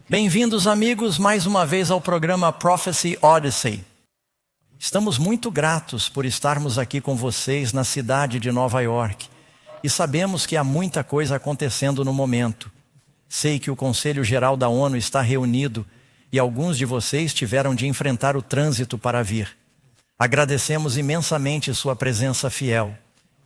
Bem-vindos, amigos, mais uma vez ao programa Prophecy Odyssey. Estamos muito gratos por estarmos aqui com vocês na cidade de Nova York. E sabemos que há muita coisa acontecendo no momento. Sei que o Conselho Geral da ONU está reunido e alguns de vocês tiveram de enfrentar o trânsito para vir. Agradecemos imensamente sua presença fiel.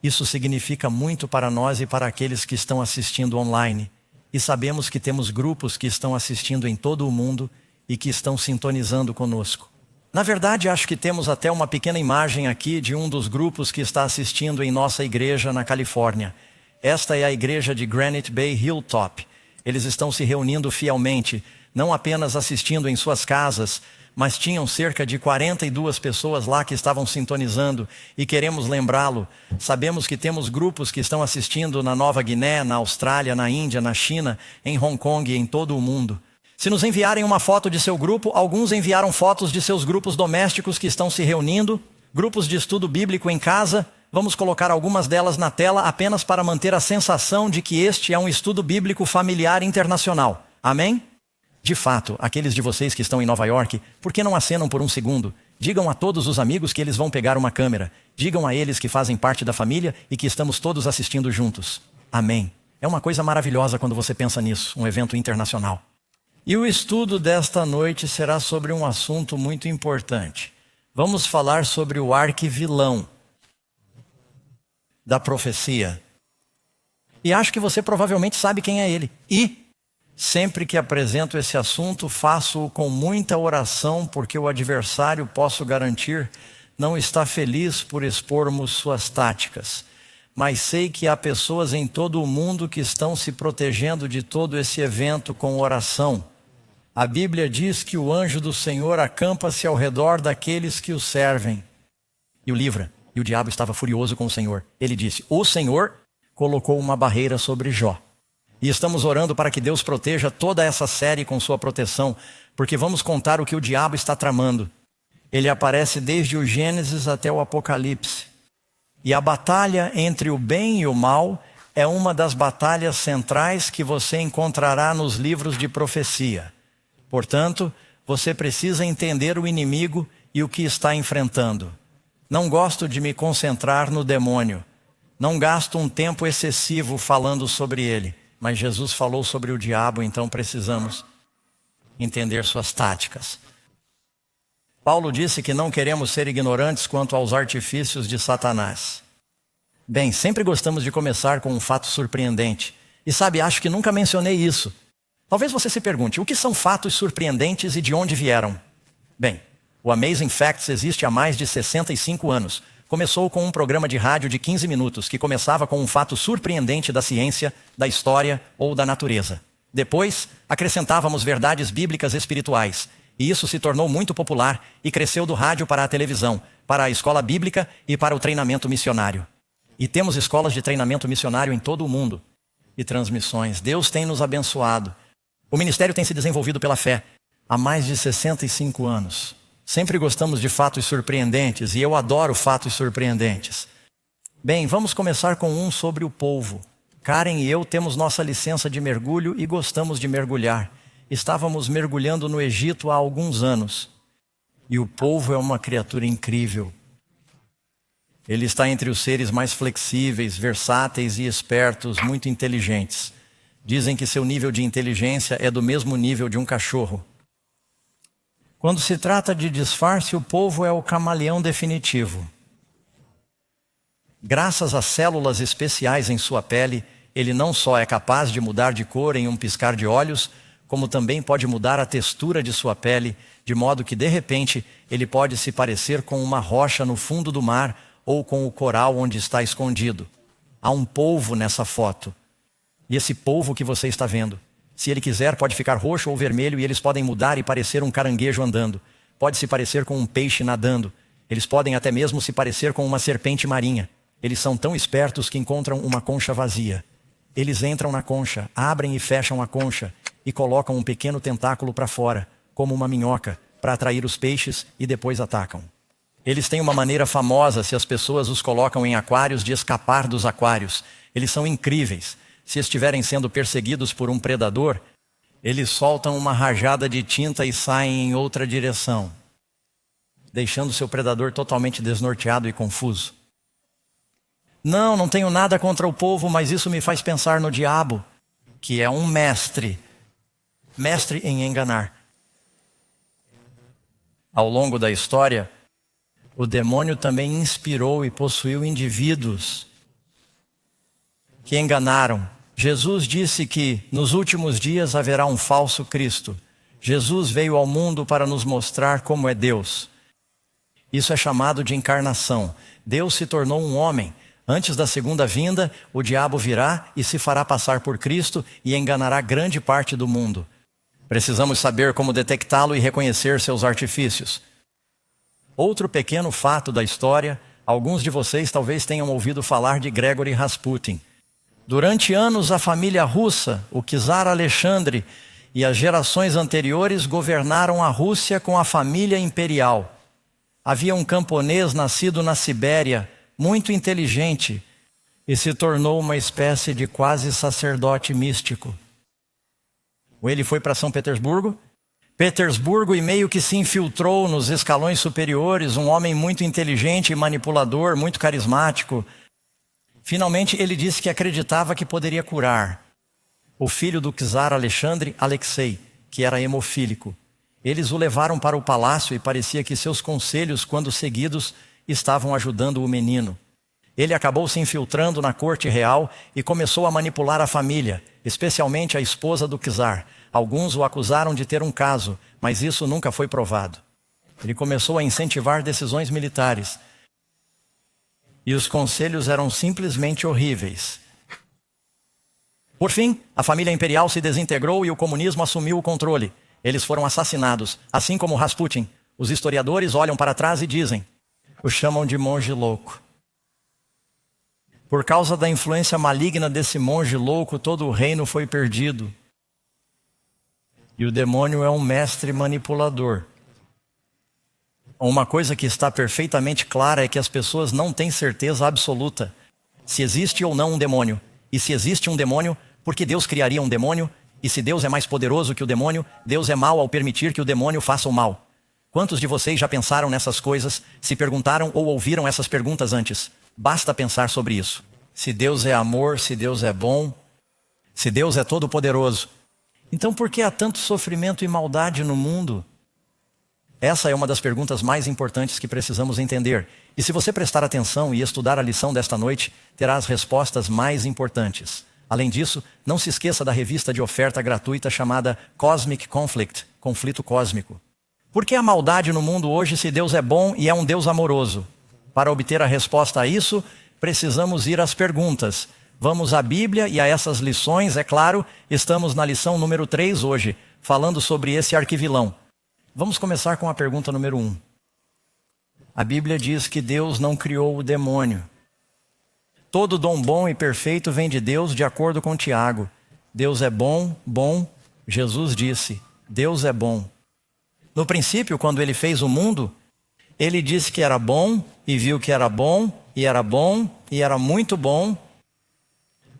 Isso significa muito para nós e para aqueles que estão assistindo online. E sabemos que temos grupos que estão assistindo em todo o mundo e que estão sintonizando conosco. Na verdade, acho que temos até uma pequena imagem aqui de um dos grupos que está assistindo em nossa igreja na Califórnia. Esta é a igreja de Granite Bay Hilltop. Eles estão se reunindo fielmente, não apenas assistindo em suas casas, mas tinham cerca de 42 pessoas lá que estavam sintonizando e queremos lembrá-lo. Sabemos que temos grupos que estão assistindo na Nova Guiné, na Austrália, na Índia, na China, em Hong Kong e em todo o mundo. Se nos enviarem uma foto de seu grupo, alguns enviaram fotos de seus grupos domésticos que estão se reunindo, grupos de estudo bíblico em casa. Vamos colocar algumas delas na tela apenas para manter a sensação de que este é um estudo bíblico familiar internacional. Amém? De fato, aqueles de vocês que estão em Nova York, por que não acenam por um segundo? Digam a todos os amigos que eles vão pegar uma câmera. Digam a eles que fazem parte da família e que estamos todos assistindo juntos. Amém. É uma coisa maravilhosa quando você pensa nisso, um evento internacional. E o estudo desta noite será sobre um assunto muito importante. Vamos falar sobre o arquivilão da profecia. E acho que você provavelmente sabe quem é ele. E sempre que apresento esse assunto, faço-o com muita oração, porque o adversário, posso garantir, não está feliz por expormos suas táticas. Mas sei que há pessoas em todo o mundo que estão se protegendo de todo esse evento com oração. A Bíblia diz que o anjo do Senhor acampa-se ao redor daqueles que o servem e o livra. E o diabo estava furioso com o Senhor. Ele disse: o Senhor colocou uma barreira sobre Jó. E estamos orando para que Deus proteja toda essa série com sua proteção, porque vamos contar o que o diabo está tramando. Ele aparece desde o Gênesis até o Apocalipse. E a batalha entre o bem e o mal é uma das batalhas centrais que você encontrará nos livros de profecia. Portanto, você precisa entender o inimigo e o que está enfrentando. Não gosto de me concentrar no demônio. Não gasto um tempo excessivo falando sobre ele. Mas Jesus falou sobre o diabo, então precisamos entender suas táticas. Paulo disse que não queremos ser ignorantes quanto aos artifícios de Satanás. Bem, sempre gostamos de começar com um fato surpreendente. E sabe, acho que nunca mencionei isso. Talvez você se pergunte, o que são fatos surpreendentes e de onde vieram? Bem, o Amazing Facts existe há mais de 65 anos. Começou com um programa de rádio de 15 minutos, que começava com um fato surpreendente da ciência, da história ou da natureza. Depois, acrescentávamos verdades bíblicas espirituais. E isso se tornou muito popular e cresceu do rádio para a televisão, para a escola bíblica e para o treinamento missionário. E temos escolas de treinamento missionário em todo o mundo. E transmissões. Deus tem nos abençoado. O ministério tem se desenvolvido pela fé há mais de 65 anos. Sempre gostamos de fatos surpreendentes e eu adoro fatos surpreendentes. Bem, vamos começar com um sobre o polvo. Karen e eu temos nossa licença de mergulho e gostamos de mergulhar. Estávamos mergulhando no Egito há alguns anos. E o polvo é uma criatura incrível. Ele está entre os seres mais flexíveis, versáteis e espertos, muito inteligentes. Dizem que seu nível de inteligência é do mesmo nível de um cachorro. Quando se trata de disfarce, o polvo é o camaleão definitivo. Graças a células especiais em sua pele, ele não só é capaz de mudar de cor em um piscar de olhos, como também pode mudar a textura de sua pele, de modo que, de repente, ele pode se parecer com uma rocha no fundo do mar ou com o coral onde está escondido. Há um polvo nessa foto. E esse polvo que você está vendo, se ele quiser, pode ficar roxo ou vermelho e eles podem mudar e parecer um caranguejo andando. Pode se parecer com um peixe nadando. Eles podem até mesmo se parecer com uma serpente marinha. Eles são tão espertos que encontram uma concha vazia. Eles entram na concha, abrem e fecham a concha e colocam um pequeno tentáculo para fora, como uma minhoca, para atrair os peixes e depois atacam. Eles têm uma maneira famosa, se as pessoas os colocam em aquários, de escapar dos aquários. Eles são incríveis. Se estiverem sendo perseguidos por um predador, eles soltam uma rajada de tinta e saem em outra direção, deixando seu predador totalmente desnorteado e confuso. Não tenho nada contra o povo, mas isso me faz pensar no diabo, que é um mestre em enganar. Ao longo da história, o demônio também inspirou e possuiu indivíduos que enganaram. Jesus disse que nos últimos dias haverá um falso Cristo. Jesus veio ao mundo para nos mostrar como é Deus. Isso é chamado de encarnação. Deus se tornou um homem. Antes da segunda vinda, o diabo virá e se fará passar por Cristo e enganará grande parte do mundo. Precisamos saber como detectá-lo e reconhecer seus artifícios. Outro pequeno fato da história, alguns de vocês talvez tenham ouvido falar de Grigori Rasputin. Durante anos, a família russa, o czar Alexandre e as gerações anteriores governaram a Rússia com a família imperial. Havia um camponês nascido na Sibéria, muito inteligente, e se tornou uma espécie de quase sacerdote místico. Ele foi para São Petersburgo e meio que se infiltrou nos escalões superiores, um homem muito inteligente e manipulador, muito carismático. Finalmente ele disse que acreditava que poderia curar o filho do czar Alexandre, Alexei, que era hemofílico. Eles o levaram para o palácio e parecia que seus conselhos, quando seguidos, estavam ajudando o menino. Ele acabou se infiltrando na corte real e começou a manipular a família, especialmente a esposa do czar. Alguns o acusaram de ter um caso, mas isso nunca foi provado. Ele começou a incentivar decisões militares. E os conselhos eram simplesmente horríveis. Por fim, a família imperial se desintegrou e o comunismo assumiu o controle. Eles foram assassinados, assim como Rasputin. Os historiadores olham para trás e dizem: o chamam de monge louco. Por causa da influência maligna desse monge louco, todo o reino foi perdido. E o demônio é um mestre manipulador. Uma coisa que está perfeitamente clara é que as pessoas não têm certeza absoluta se existe ou não um demônio. E se existe um demônio, por que Deus criaria um demônio? E se Deus é mais poderoso que o demônio, Deus é mau ao permitir que o demônio faça o mal. Quantos de vocês já pensaram nessas coisas, se perguntaram ou ouviram essas perguntas antes? Basta pensar sobre isso. Se Deus é amor, se Deus é bom, se Deus é todo-poderoso, então por que há tanto sofrimento e maldade no mundo? Essa é uma das perguntas mais importantes que precisamos entender. E se você prestar atenção e estudar a lição desta noite, terá as respostas mais importantes. Além disso, não se esqueça da revista de oferta gratuita chamada Cosmic Conflict, Conflito Cósmico. Por que a maldade no mundo hoje se Deus é bom e é um Deus amoroso? Para obter a resposta a isso, precisamos ir às perguntas. Vamos à Bíblia e a essas lições, é claro, estamos na lição número 3 hoje, falando sobre esse arquivilão. Vamos começar com a pergunta número 1. A Bíblia diz que Deus não criou o demônio. Todo dom bom e perfeito vem de Deus, de acordo com Tiago. Deus é bom. Jesus disse, Deus é bom. No princípio, quando ele fez o mundo, ele disse que era bom e viu que era bom e era bom e era muito bom.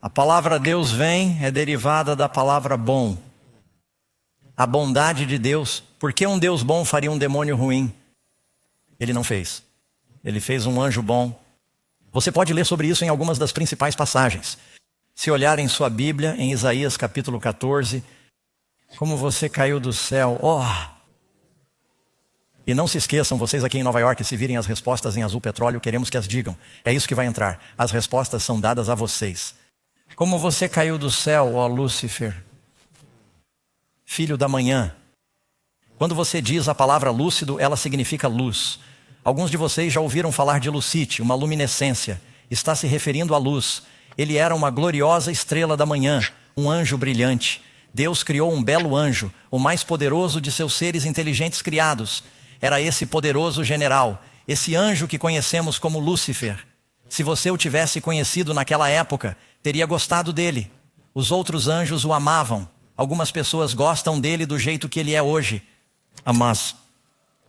A palavra Deus é derivada da palavra bom. A bondade de Deus. Por que um Deus bom faria um demônio ruim? Ele não fez. Ele fez um anjo bom. Você pode ler sobre isso em algumas das principais passagens. Se olhar em sua Bíblia, em Isaías capítulo 14, como você caiu do céu. E não se esqueçam, vocês aqui em Nova York, se virem as respostas em azul petróleo, queremos que as digam. É isso que vai entrar. As respostas são dadas a vocês. Como você caiu do céu, ó Lúcifer, filho da manhã. Quando você diz a palavra lúcido, ela significa luz. Alguns de vocês já ouviram falar de Lucite, uma luminescência. Está se referindo à luz. Ele era uma gloriosa estrela da manhã, um anjo brilhante. Deus criou um belo anjo, o mais poderoso de seus seres inteligentes criados. Era esse poderoso general, esse anjo que conhecemos como Lúcifer. Se você o tivesse conhecido naquela época, teria gostado dele. Os outros anjos o amavam. Algumas pessoas gostam dele do jeito que ele é hoje. Mas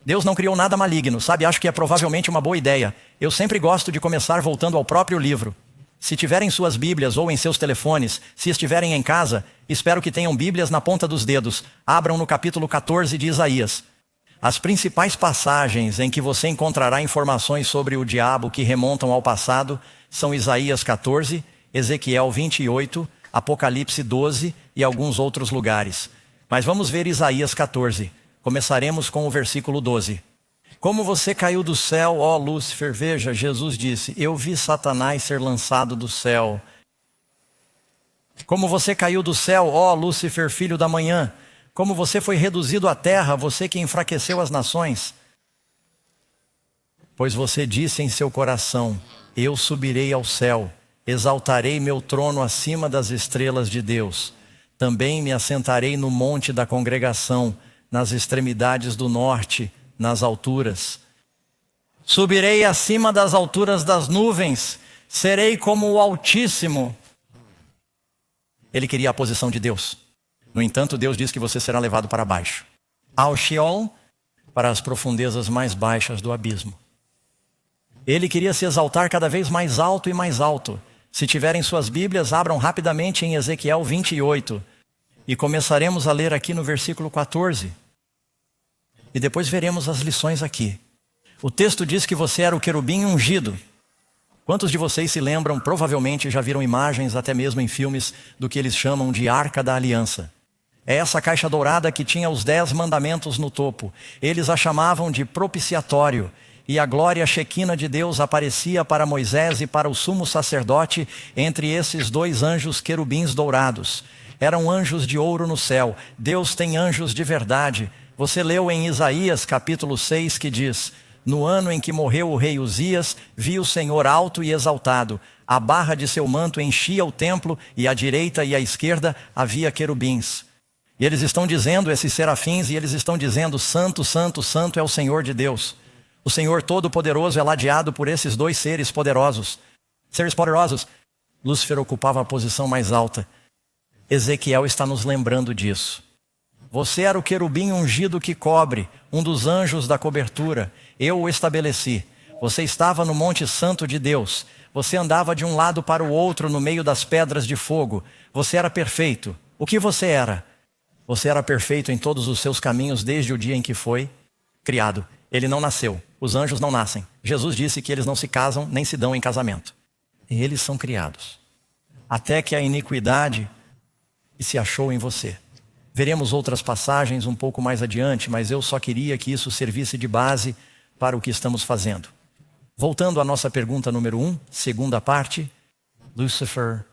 Deus não criou nada maligno, sabe? Acho que é provavelmente uma boa ideia. Eu sempre gosto de começar voltando ao próprio livro. Se tiverem suas Bíblias ou em seus telefones, se estiverem em casa, espero que tenham Bíblias na ponta dos dedos. Abram no capítulo 14 de Isaías. As principais passagens em que você encontrará informações sobre o diabo que remontam ao passado são Isaías 14, Ezequiel 28, Apocalipse 12 e alguns outros lugares. Mas vamos ver Isaías 14. Começaremos com o versículo 12. Como você caiu do céu, ó Lúcifer, veja, Jesus disse, eu vi Satanás ser lançado do céu. Como você caiu do céu, ó Lúcifer, filho da manhã. Como você foi reduzido à terra, você que enfraqueceu as nações. Pois você disse em seu coração, eu subirei ao céu, exaltarei meu trono acima das estrelas de Deus. Também me assentarei no monte da congregação, nas extremidades do norte, nas alturas. Subirei acima das alturas das nuvens, serei como o Altíssimo. Ele queria a posição de Deus. No entanto, Deus diz que você será levado para baixo, ao Sheol, para as profundezas mais baixas do abismo. Ele queria se exaltar cada vez mais alto e mais alto. Se tiverem suas Bíblias, abram rapidamente em Ezequiel 28. E começaremos a ler aqui no versículo 14. E depois veremos as lições aqui. O texto diz que você era o querubim ungido. Quantos de vocês se lembram, provavelmente já viram imagens, até mesmo em filmes, do que eles chamam de Arca da Aliança? É essa caixa dourada que tinha os 10 mandamentos no topo. Eles a chamavam de propiciatório. E a glória chequina de Deus aparecia para Moisés e para o sumo sacerdote entre esses 2 anjos querubins dourados. Eram anjos de ouro no céu. Deus tem anjos de verdade. Você leu em Isaías capítulo 6 que diz, no ano em que morreu o rei Uzias, vi o Senhor alto e exaltado. A barra de seu manto enchia o templo e à direita e à esquerda havia querubins. E eles estão dizendo, esses serafins, e eles estão dizendo, santo, santo, santo é o Senhor de Deus. O Senhor Todo-Poderoso é ladeado por esses 2 seres poderosos. Seres poderosos. Lúcifer ocupava a posição mais alta. Ezequiel está nos lembrando disso. Você era o querubim ungido que cobre, um dos anjos da cobertura. Eu o estabeleci. Você estava no Monte Santo de Deus. Você andava de um lado para o outro no meio das pedras de fogo. Você era perfeito. O que você era? Você era perfeito em todos os seus caminhos desde o dia em que foi criado. Ele não nasceu. Os anjos não nascem. Jesus disse que eles não se casam nem se dão em casamento. Eles são criados. Até que a iniquidade se achou em você. Veremos outras passagens um pouco mais adiante, mas eu só queria que isso servisse de base para o que estamos fazendo. Voltando à nossa pergunta número 1, segunda parte, Lúcifer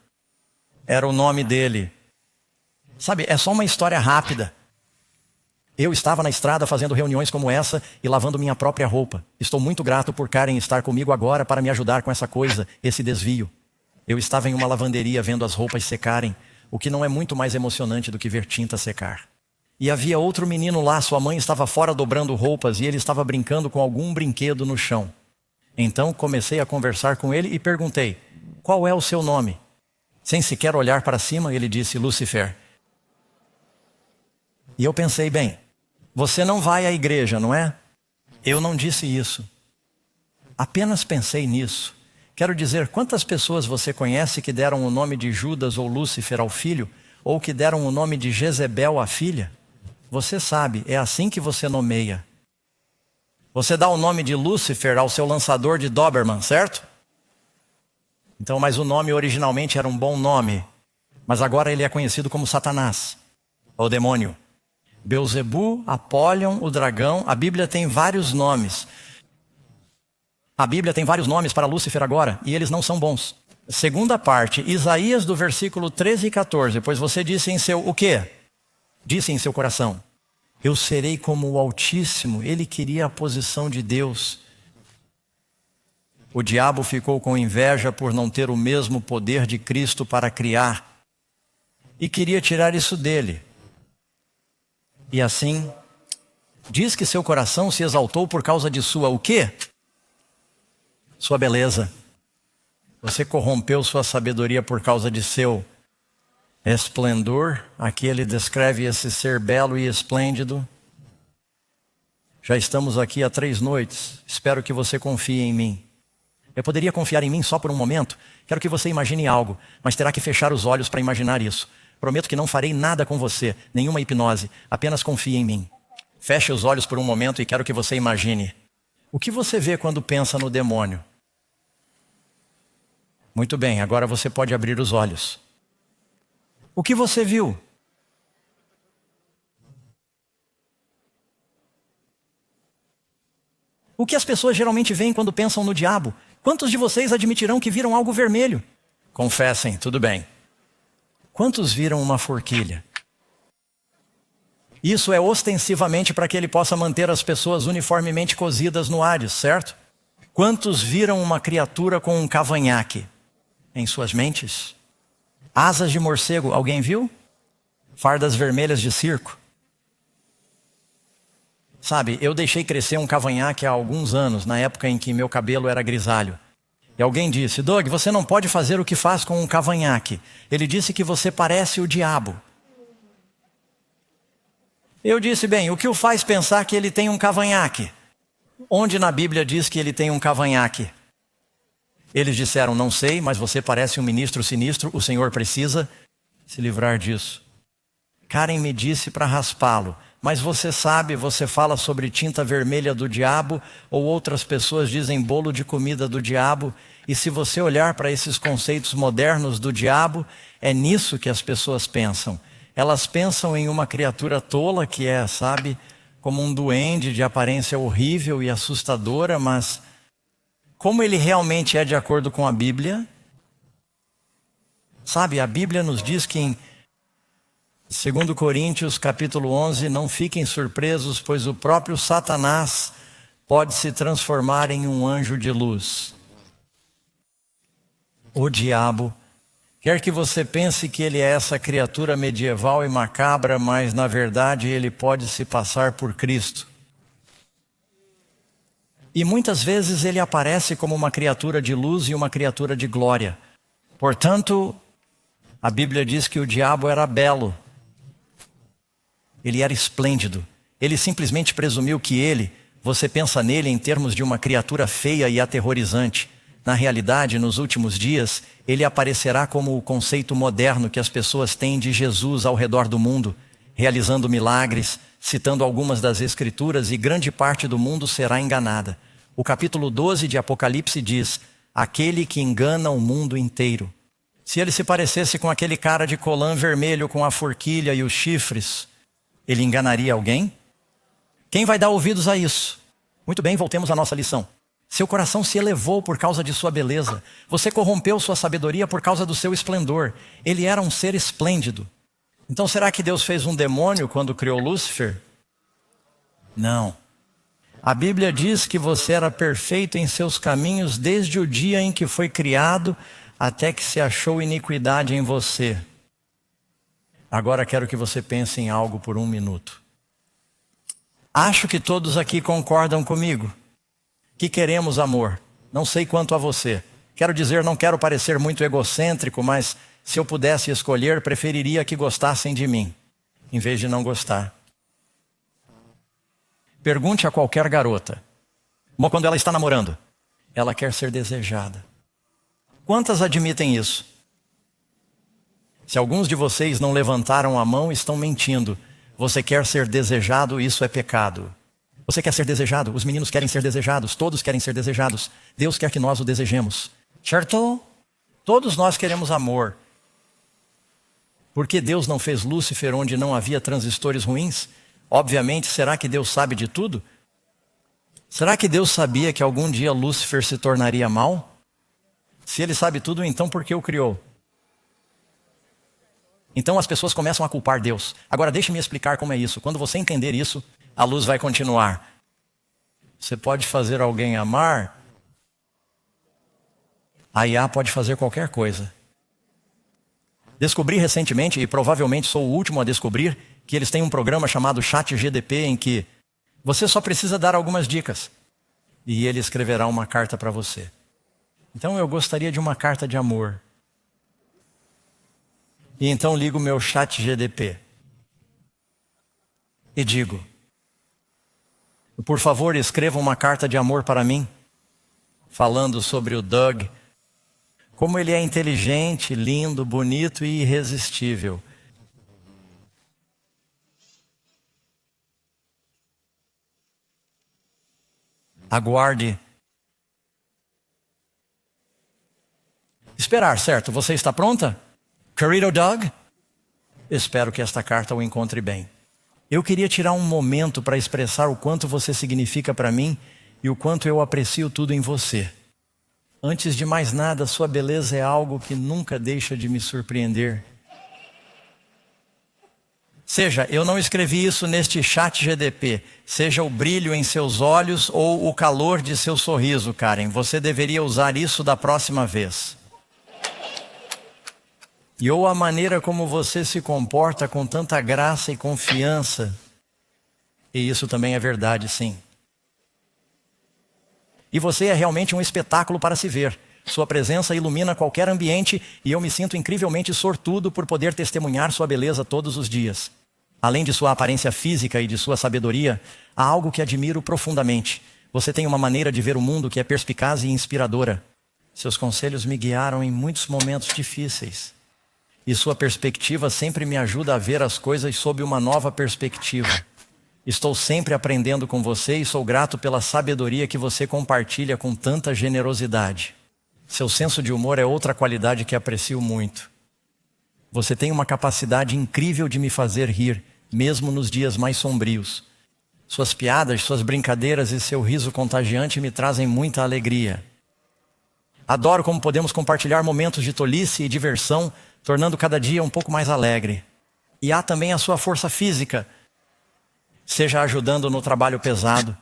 era o nome dele. Sabe, é só uma história rápida. Eu estava na estrada fazendo reuniões como essa e lavando minha própria roupa. Estou muito grato por Karen estar comigo agora para me ajudar com essa coisa, esse desvio. Eu estava em uma lavanderia vendo as roupas secarem, o que não é muito mais emocionante do que ver tinta secar. E havia outro menino lá, sua mãe estava fora dobrando roupas e ele estava brincando com algum brinquedo no chão. Então comecei a conversar com ele e perguntei, qual é o seu nome? Sem sequer olhar para cima, ele disse, Lúcifer. E eu pensei, bem, você não vai à igreja, não é? Eu não disse isso. Apenas pensei nisso. Quero dizer, quantas pessoas você conhece que deram o nome de Judas ou Lúcifer ao filho, ou que deram o nome de Jezebel à filha? Você sabe, é assim que você nomeia. Você dá o nome de Lúcifer ao seu lançador de Doberman, certo? Então, mas o nome originalmente era um bom nome, mas agora ele é conhecido como Satanás, ou demônio. Beelzebu, Apólion, o dragão, a Bíblia tem vários nomes. A Bíblia tem vários nomes para Lúcifer agora, e eles não são bons. Segunda parte, Isaías do versículo 13 e 14. Pois você disse em seu, o quê? Disse em seu coração, eu serei como o Altíssimo. Ele queria a posição de Deus. O diabo ficou com inveja por não ter o mesmo poder de Cristo para criar. E queria tirar isso dele. E assim, diz que seu coração se exaltou por causa de sua, o quê? Sua beleza. Você corrompeu sua sabedoria por causa de seu Esplendor, aqui ele descreve esse ser belo e esplêndido. Já estamos aqui há 3 noites, espero que você confie em mim. Eu poderia confiar em mim só por um momento? Quero que você imagine algo, mas terá que fechar os olhos para imaginar isso. Prometo que não farei nada com você, nenhuma hipnose, apenas confie em mim. Feche os olhos por um momento e quero que você imagine. O que você vê quando pensa no demônio? Muito bem, agora você pode abrir os olhos. O que você viu? O que as pessoas geralmente veem quando pensam no diabo? Quantos de vocês admitirão que viram algo vermelho? Confessem, tudo bem. Quantos viram uma forquilha? Isso é ostensivamente para que ele possa manter as pessoas uniformemente cozidas no Hades, certo? Quantos viram uma criatura com um cavanhaque em suas mentes? Asas de morcego, alguém viu? Fardas vermelhas de circo? Sabe, eu deixei crescer um cavanhaque há alguns anos, na época em que meu cabelo era grisalho. E alguém disse, Doug, você não pode fazer o que faz com um cavanhaque. Ele disse que você parece o diabo. Eu disse, bem, o que o faz pensar que ele tem um cavanhaque? Onde na Bíblia diz que ele tem um cavanhaque? Eles disseram, não sei, mas você parece um ministro sinistro, o Senhor precisa se livrar disso. Karen me disse para raspá-lo, mas você sabe, você fala sobre tinta vermelha do diabo, ou outras pessoas dizem bolo de comida do diabo, e se você olhar para esses conceitos modernos do diabo, é nisso que as pessoas pensam. Elas pensam em uma criatura tola que é, sabe, como um duende de aparência horrível e assustadora, mas como ele realmente é de acordo com a Bíblia? Sabe, a Bíblia nos diz que em 2 Coríntios capítulo 11, não fiquem surpresos, pois o próprio Satanás pode se transformar em um anjo de luz. O diabo quer que você pense que ele é essa criatura medieval e macabra, mas na verdade ele pode se passar por Cristo. E muitas vezes ele aparece como uma criatura de luz e uma criatura de glória. Portanto, a Bíblia diz que o diabo era belo. Ele era esplêndido. Ele simplesmente presumiu que você pensa nele em termos de uma criatura feia e aterrorizante. Na realidade, nos últimos dias, ele aparecerá como o conceito moderno que as pessoas têm de Jesus ao redor do mundo, realizando milagres, citando algumas das Escrituras, e grande parte do mundo será enganada. O capítulo 12 de Apocalipse diz, aquele que engana o mundo inteiro. Se ele se parecesse com aquele cara de colã vermelho com a forquilha e os chifres, ele enganaria alguém? Quem vai dar ouvidos a isso? Muito bem, voltemos à nossa lição. Seu coração se elevou por causa de sua beleza. Você corrompeu sua sabedoria por causa do seu esplendor. Ele era um ser esplêndido. Então será que Deus fez um demônio quando criou Lúcifer? Não. A Bíblia diz que você era perfeito em seus caminhos desde o dia em que foi criado até que se achou iniquidade em você. Agora quero que você pense em algo por 1 minuto. Acho que todos aqui concordam comigo que queremos amor. Não sei quanto a você. Quero dizer, não quero parecer muito egocêntrico, mas se eu pudesse escolher, preferiria que gostassem de mim, em vez de não gostar. Pergunte a qualquer garota, quando ela está namorando, ela quer ser desejada. Quantas admitem isso? Se alguns de vocês não levantaram a mão, estão mentindo. Você quer ser desejado, isso é pecado. Você quer ser desejado? Os meninos querem ser desejados, todos querem ser desejados. Deus quer que nós o desejemos. Certo? Todos nós queremos amor. Por que Deus não fez Lúcifer onde não havia transistores ruins? Obviamente, será que Deus sabe de tudo? Será que Deus sabia que algum dia Lúcifer se tornaria mal? Se ele sabe tudo, então por que o criou? Então as pessoas começam a culpar Deus. Agora deixe-me explicar como é isso. Quando você entender isso, a luz vai continuar. Você pode fazer alguém amar. A IA pode fazer qualquer coisa. Descobri recentemente, e provavelmente sou o último a descobrir, que eles têm um programa chamado ChatGPT em que você só precisa dar algumas dicas e ele escreverá uma carta para você. Então eu gostaria de uma carta de amor. E então ligo o meu chat GDP e digo: por favor, escreva uma carta de amor para mim, falando sobre o Doug, como ele é inteligente, lindo, bonito e irresistível. Aguarde. Esperar, certo? Você está pronta? Querido Doug? Espero que esta carta o encontre bem. Eu queria tirar um momento para expressar o quanto você significa para mim e o quanto eu aprecio tudo em você. Antes de mais nada, sua beleza é algo que nunca deixa de me surpreender. Seja, eu não escrevi isso neste chat GDP. Seja o brilho em seus olhos ou o calor de seu sorriso, Karen. Você deveria usar isso da próxima vez. E ou a maneira como você se comporta com tanta graça e confiança. E isso também é verdade, sim. E você é realmente um espetáculo para se ver. Sua presença ilumina qualquer ambiente e eu me sinto incrivelmente sortudo por poder testemunhar sua beleza todos os dias. Além de sua aparência física e de sua sabedoria, há algo que admiro profundamente. Você tem uma maneira de ver o mundo que é perspicaz e inspiradora. Seus conselhos me guiaram em muitos momentos difíceis. E sua perspectiva sempre me ajuda a ver as coisas sob uma nova perspectiva. Estou sempre aprendendo com você e sou grato pela sabedoria que você compartilha com tanta generosidade. Seu senso de humor é outra qualidade que aprecio muito. Você tem uma capacidade incrível de me fazer rir, mesmo nos dias mais sombrios. Suas piadas, suas brincadeiras e seu riso contagiante me trazem muita alegria. Adoro como podemos compartilhar momentos de tolice e diversão, tornando cada dia um pouco mais alegre. E há também a sua força física, seja ajudando no trabalho pesado,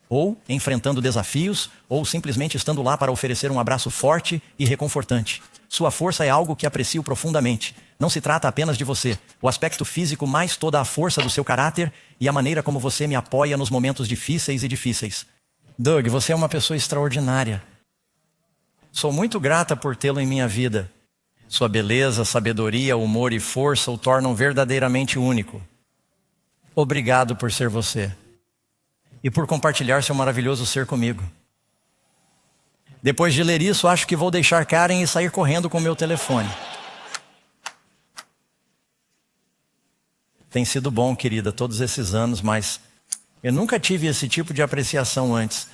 ou enfrentando desafios, ou simplesmente estando lá para oferecer um abraço forte e reconfortante. Sua força é algo que aprecio profundamente. Não se trata apenas de você, o aspecto físico, mais toda a força do seu caráter e a maneira como você me apoia nos momentos difíceis e difíceis. Doug, você é uma pessoa extraordinária. Sou muito grata por tê-lo em minha vida. Sua beleza, sabedoria, humor e força o tornam verdadeiramente único. Obrigado por ser você. E por compartilhar seu maravilhoso ser comigo. Depois de ler isso, acho que vou deixar Karen e sair correndo com meu telefone. Tem sido bom, querida, todos esses anos, mas eu nunca tive esse tipo de apreciação antes.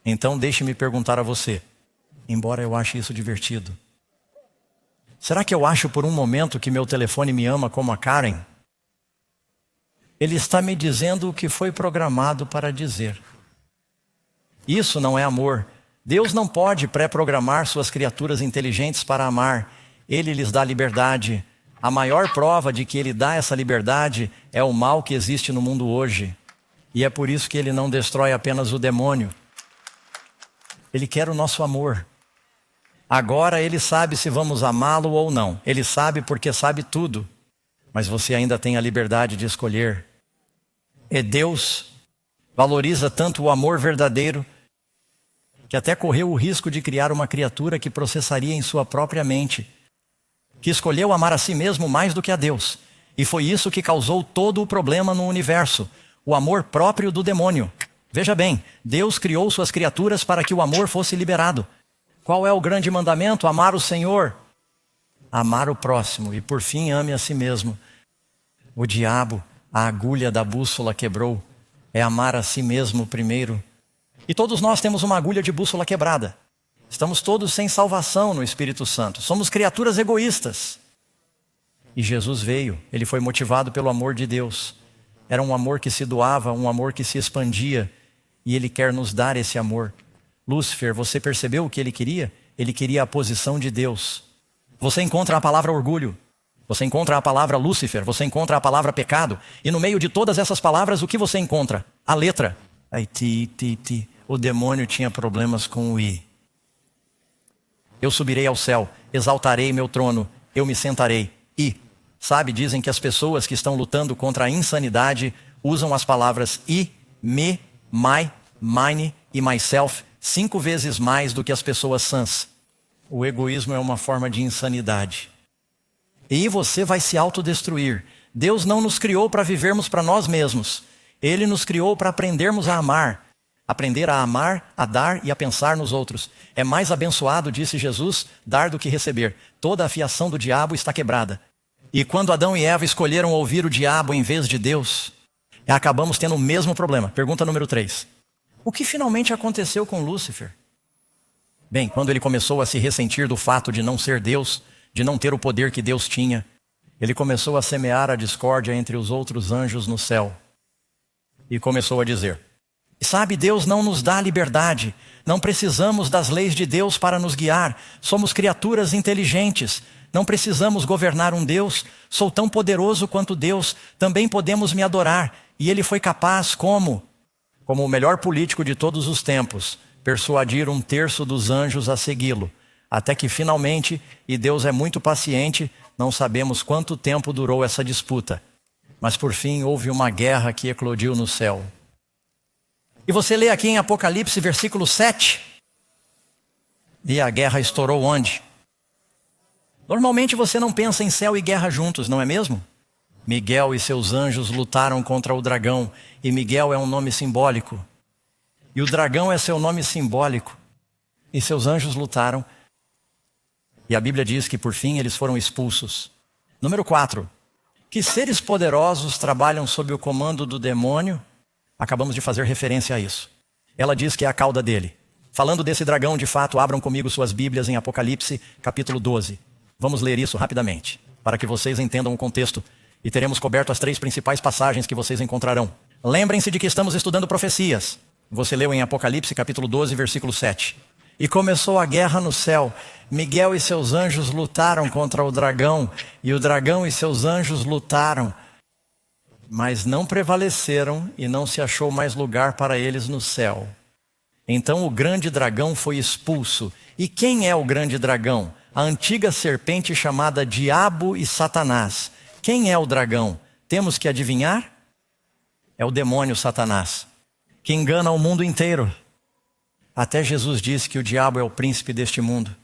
Então deixe-me perguntar a você, embora eu ache isso divertido. Será que eu acho por um momento que meu telefone me ama como a Karen? Ele está me dizendo o que foi programado para dizer. Isso não é amor. Deus não pode pré-programar suas criaturas inteligentes para amar. Ele lhes dá liberdade. A maior prova de que Ele dá essa liberdade é o mal que existe no mundo hoje. E é por isso que Ele não destrói apenas o demônio. Ele quer o nosso amor. Agora Ele sabe se vamos amá-lo ou não. Ele sabe porque sabe tudo. Mas você ainda tem a liberdade de escolher. E Deus valoriza tanto o amor verdadeiro que até correu o risco de criar uma criatura que processaria em sua própria mente, que escolheu amar a si mesmo mais do que a Deus. E foi isso que causou todo o problema no universo, o amor próprio do demônio. Veja bem, Deus criou suas criaturas para que o amor fosse liberado. Qual é o grande mandamento? Amar o Senhor, amar o próximo e por fim ame a si mesmo. O diabo, a agulha da bússola quebrou, é amar a si mesmo primeiro. E todos nós temos uma agulha de bússola quebrada. Estamos todos sem salvação no Espírito Santo. Somos criaturas egoístas. E Jesus veio, Ele foi motivado pelo amor de Deus. Era um amor que se doava, um amor que se expandia. E Ele quer nos dar esse amor. Lúcifer, você percebeu o que ele queria? Ele queria a posição de Deus. Você encontra a palavra orgulho. Você encontra a palavra Lúcifer. Você encontra a palavra pecado. E no meio de todas essas palavras, o que você encontra? A letra. Ti. O demônio tinha problemas com o I. Eu subirei ao céu, exaltarei meu trono, eu me sentarei. E, sabe, dizem que as pessoas que estão lutando contra a insanidade usam as palavras I, me, my, mine e myself 5 vezes mais do que as pessoas sãs. O egoísmo é uma forma de insanidade. E você vai se autodestruir. Deus não nos criou para vivermos para nós mesmos. Ele nos criou para aprendermos a amar. Aprender a amar, a dar e a pensar nos outros. É mais abençoado, disse Jesus, dar do que receber. Toda a fiação do diabo está quebrada. E quando Adão e Eva escolheram ouvir o diabo em vez de Deus, acabamos tendo o mesmo problema. Pergunta número 3. O que finalmente aconteceu com Lúcifer? Bem, quando ele começou a se ressentir do fato de não ser Deus, de não ter o poder que Deus tinha, ele começou a semear a discórdia entre os outros anjos no céu. E começou a dizer: sabe, Deus não nos dá liberdade. Não precisamos das leis de Deus para nos guiar. Somos criaturas inteligentes. Não precisamos governar um Deus. Sou tão poderoso quanto Deus. Também podemos me adorar. E ele foi capaz, como o melhor político de todos os tempos, persuadir 1/3 dos anjos a segui-lo. Até que finalmente, e Deus é muito paciente, não sabemos quanto tempo durou essa disputa. Mas por fim houve uma guerra que eclodiu no céu. E você lê aqui em Apocalipse, versículo 7. E a guerra estourou onde? Normalmente você não pensa em céu e guerra juntos, não é mesmo? Miguel e seus anjos lutaram contra o dragão. E Miguel é um nome simbólico. E o dragão é seu nome simbólico. E seus anjos lutaram. E a Bíblia diz que por fim eles foram expulsos. Número 4. Que seres poderosos trabalham sob o comando do demônio? Acabamos de fazer referência a isso. Ela diz que é a cauda dele. Falando desse dragão, de fato, abram comigo suas Bíblias em Apocalipse, capítulo 12. Vamos ler isso rapidamente, para que vocês entendam o contexto. E teremos coberto as 3 principais passagens que vocês encontrarão. Lembrem-se de que estamos estudando profecias. Você leu em Apocalipse, capítulo 12, versículo 7. E começou a guerra no céu. Miguel e seus anjos lutaram contra o dragão. E o dragão e seus anjos lutaram. Mas não prevaleceram e não se achou mais lugar para eles no céu. Então o grande dragão foi expulso. E quem é o grande dragão? A antiga serpente chamada Diabo e Satanás. Quem é o dragão? Temos que adivinhar? É o demônio Satanás, que engana o mundo inteiro. Até Jesus disse que o diabo é o príncipe deste mundo.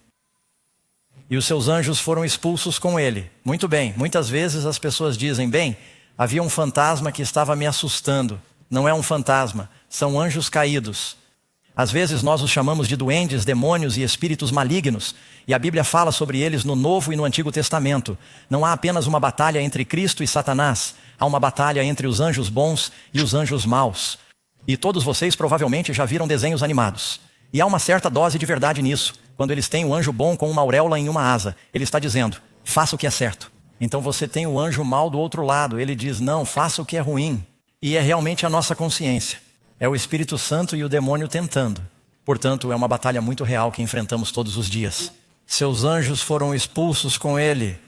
E os seus anjos foram expulsos com ele. Muito bem, muitas vezes as pessoas dizem: bem, havia um fantasma que estava me assustando. Não é um fantasma, são anjos caídos. Às vezes nós os chamamos de duendes, demônios e espíritos malignos. E a Bíblia fala sobre eles no Novo e no Antigo Testamento. Não há apenas uma batalha entre Cristo e Satanás. Há uma batalha entre os anjos bons e os anjos maus. E todos vocês provavelmente já viram desenhos animados. E há uma certa dose de verdade nisso. Quando eles têm um anjo bom com uma auréola em uma asa, ele está dizendo: faça o que é certo. Então você tem o anjo mau do outro lado. Ele diz: não, faça o que é ruim. E é realmente a nossa consciência. É o Espírito Santo e o demônio tentando. Portanto, é uma batalha muito real que enfrentamos todos os dias. Seus anjos foram expulsos com ele.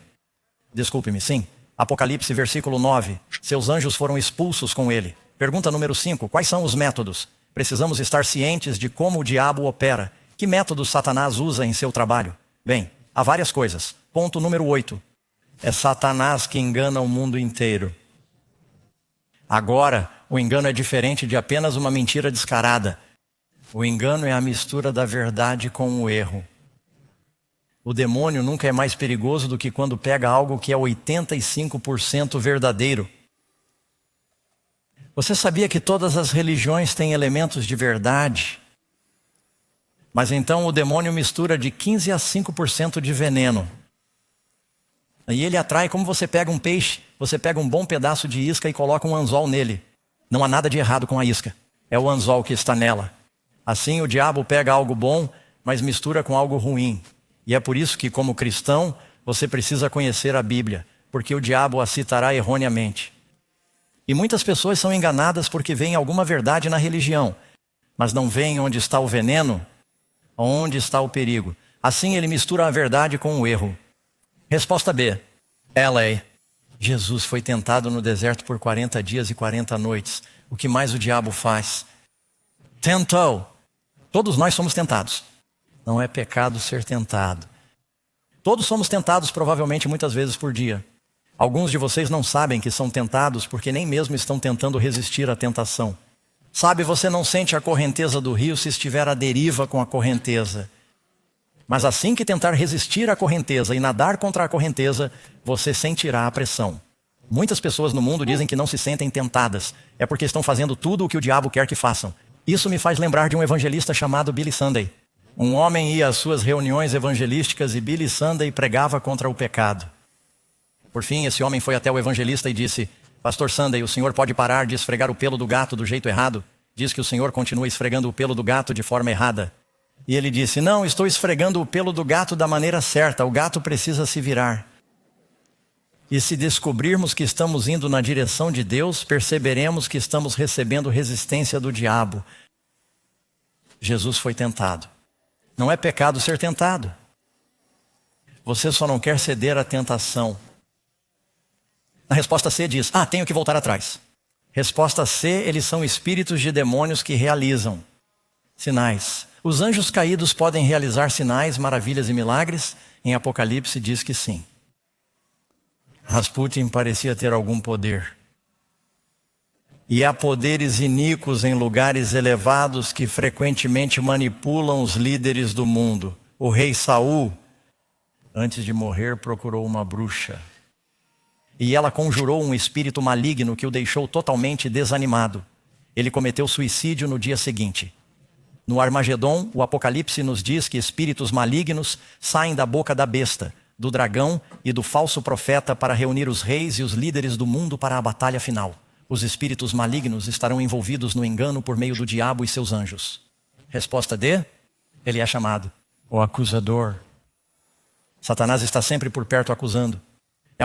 Desculpe-me, sim. Apocalipse, versículo 9. Seus anjos foram expulsos com ele. Pergunta número 5. Quais são os métodos? Precisamos estar cientes de como o diabo opera. Que métodos Satanás usa em seu trabalho? Bem, há várias coisas. Ponto número 8. É Satanás que engana o mundo inteiro. Agora, o engano é diferente de apenas uma mentira descarada. O engano é a mistura da verdade com o erro. O demônio nunca é mais perigoso do que quando pega algo que é 85% verdadeiro. Você sabia que todas as religiões têm elementos de verdade? Mas então o demônio mistura de 15% a 5% de veneno. E ele atrai, como você pega um peixe, você pega um bom pedaço de isca e coloca um anzol nele. Não há nada de errado com a isca. É o anzol que está nela. Assim o diabo pega algo bom, mas mistura com algo ruim. E é por isso que, como cristão, você precisa conhecer a Bíblia, porque o diabo a citará erroneamente. E muitas pessoas são enganadas porque veem alguma verdade na religião, mas não veem onde está o veneno, onde está o perigo. Assim ele mistura a verdade com o erro. Resposta B. LA. Jesus foi tentado no deserto por 40 dias e 40 noites. O que mais o diabo faz? Tentou. Todos nós somos tentados. Não é pecado ser tentado. Todos somos tentados provavelmente muitas vezes por dia. Alguns de vocês não sabem que são tentados porque nem mesmo estão tentando resistir à tentação. Sabe, você não sente a correnteza do rio se estiver à deriva com a correnteza. Mas assim que tentar resistir à correnteza e nadar contra a correnteza, você sentirá a pressão. Muitas pessoas no mundo dizem que não se sentem tentadas. É porque estão fazendo tudo o que o diabo quer que façam. Isso me faz lembrar de um evangelista chamado Billy Sunday. Um homem ia às suas reuniões evangelísticas e Billy Sunday pregava contra o pecado. Por fim, esse homem foi até o evangelista e disse: Pastor Sunday, o senhor pode parar de esfregar o pelo do gato do jeito errado? Diz que o senhor continua esfregando o pelo do gato de forma errada. E ele disse: Não, estou esfregando o pelo do gato da maneira certa. O gato precisa se virar. E se descobrirmos que estamos indo na direção de Deus, perceberemos que estamos recebendo resistência do diabo. Jesus foi tentado. Não é pecado ser tentado. Você só não quer ceder à tentação. Na resposta C diz: tenho que voltar atrás. Resposta C, eles são espíritos de demônios que realizam sinais. Os anjos caídos podem realizar sinais, maravilhas e milagres? Em Apocalipse diz que sim. Rasputin parecia ter algum poder. E há poderes iníquos em lugares elevados que frequentemente manipulam os líderes do mundo. O rei Saul, antes de morrer, procurou uma bruxa. E ela conjurou um espírito maligno que o deixou totalmente desanimado. Ele cometeu suicídio no dia seguinte. No Armagedon, o Apocalipse nos diz que espíritos malignos saem da boca da besta, do dragão e do falso profeta para reunir os reis e os líderes do mundo para a batalha final. Os espíritos malignos estarão envolvidos no engano por meio do diabo e seus anjos. Resposta D, ele é chamado o acusador. Satanás está sempre por perto acusando.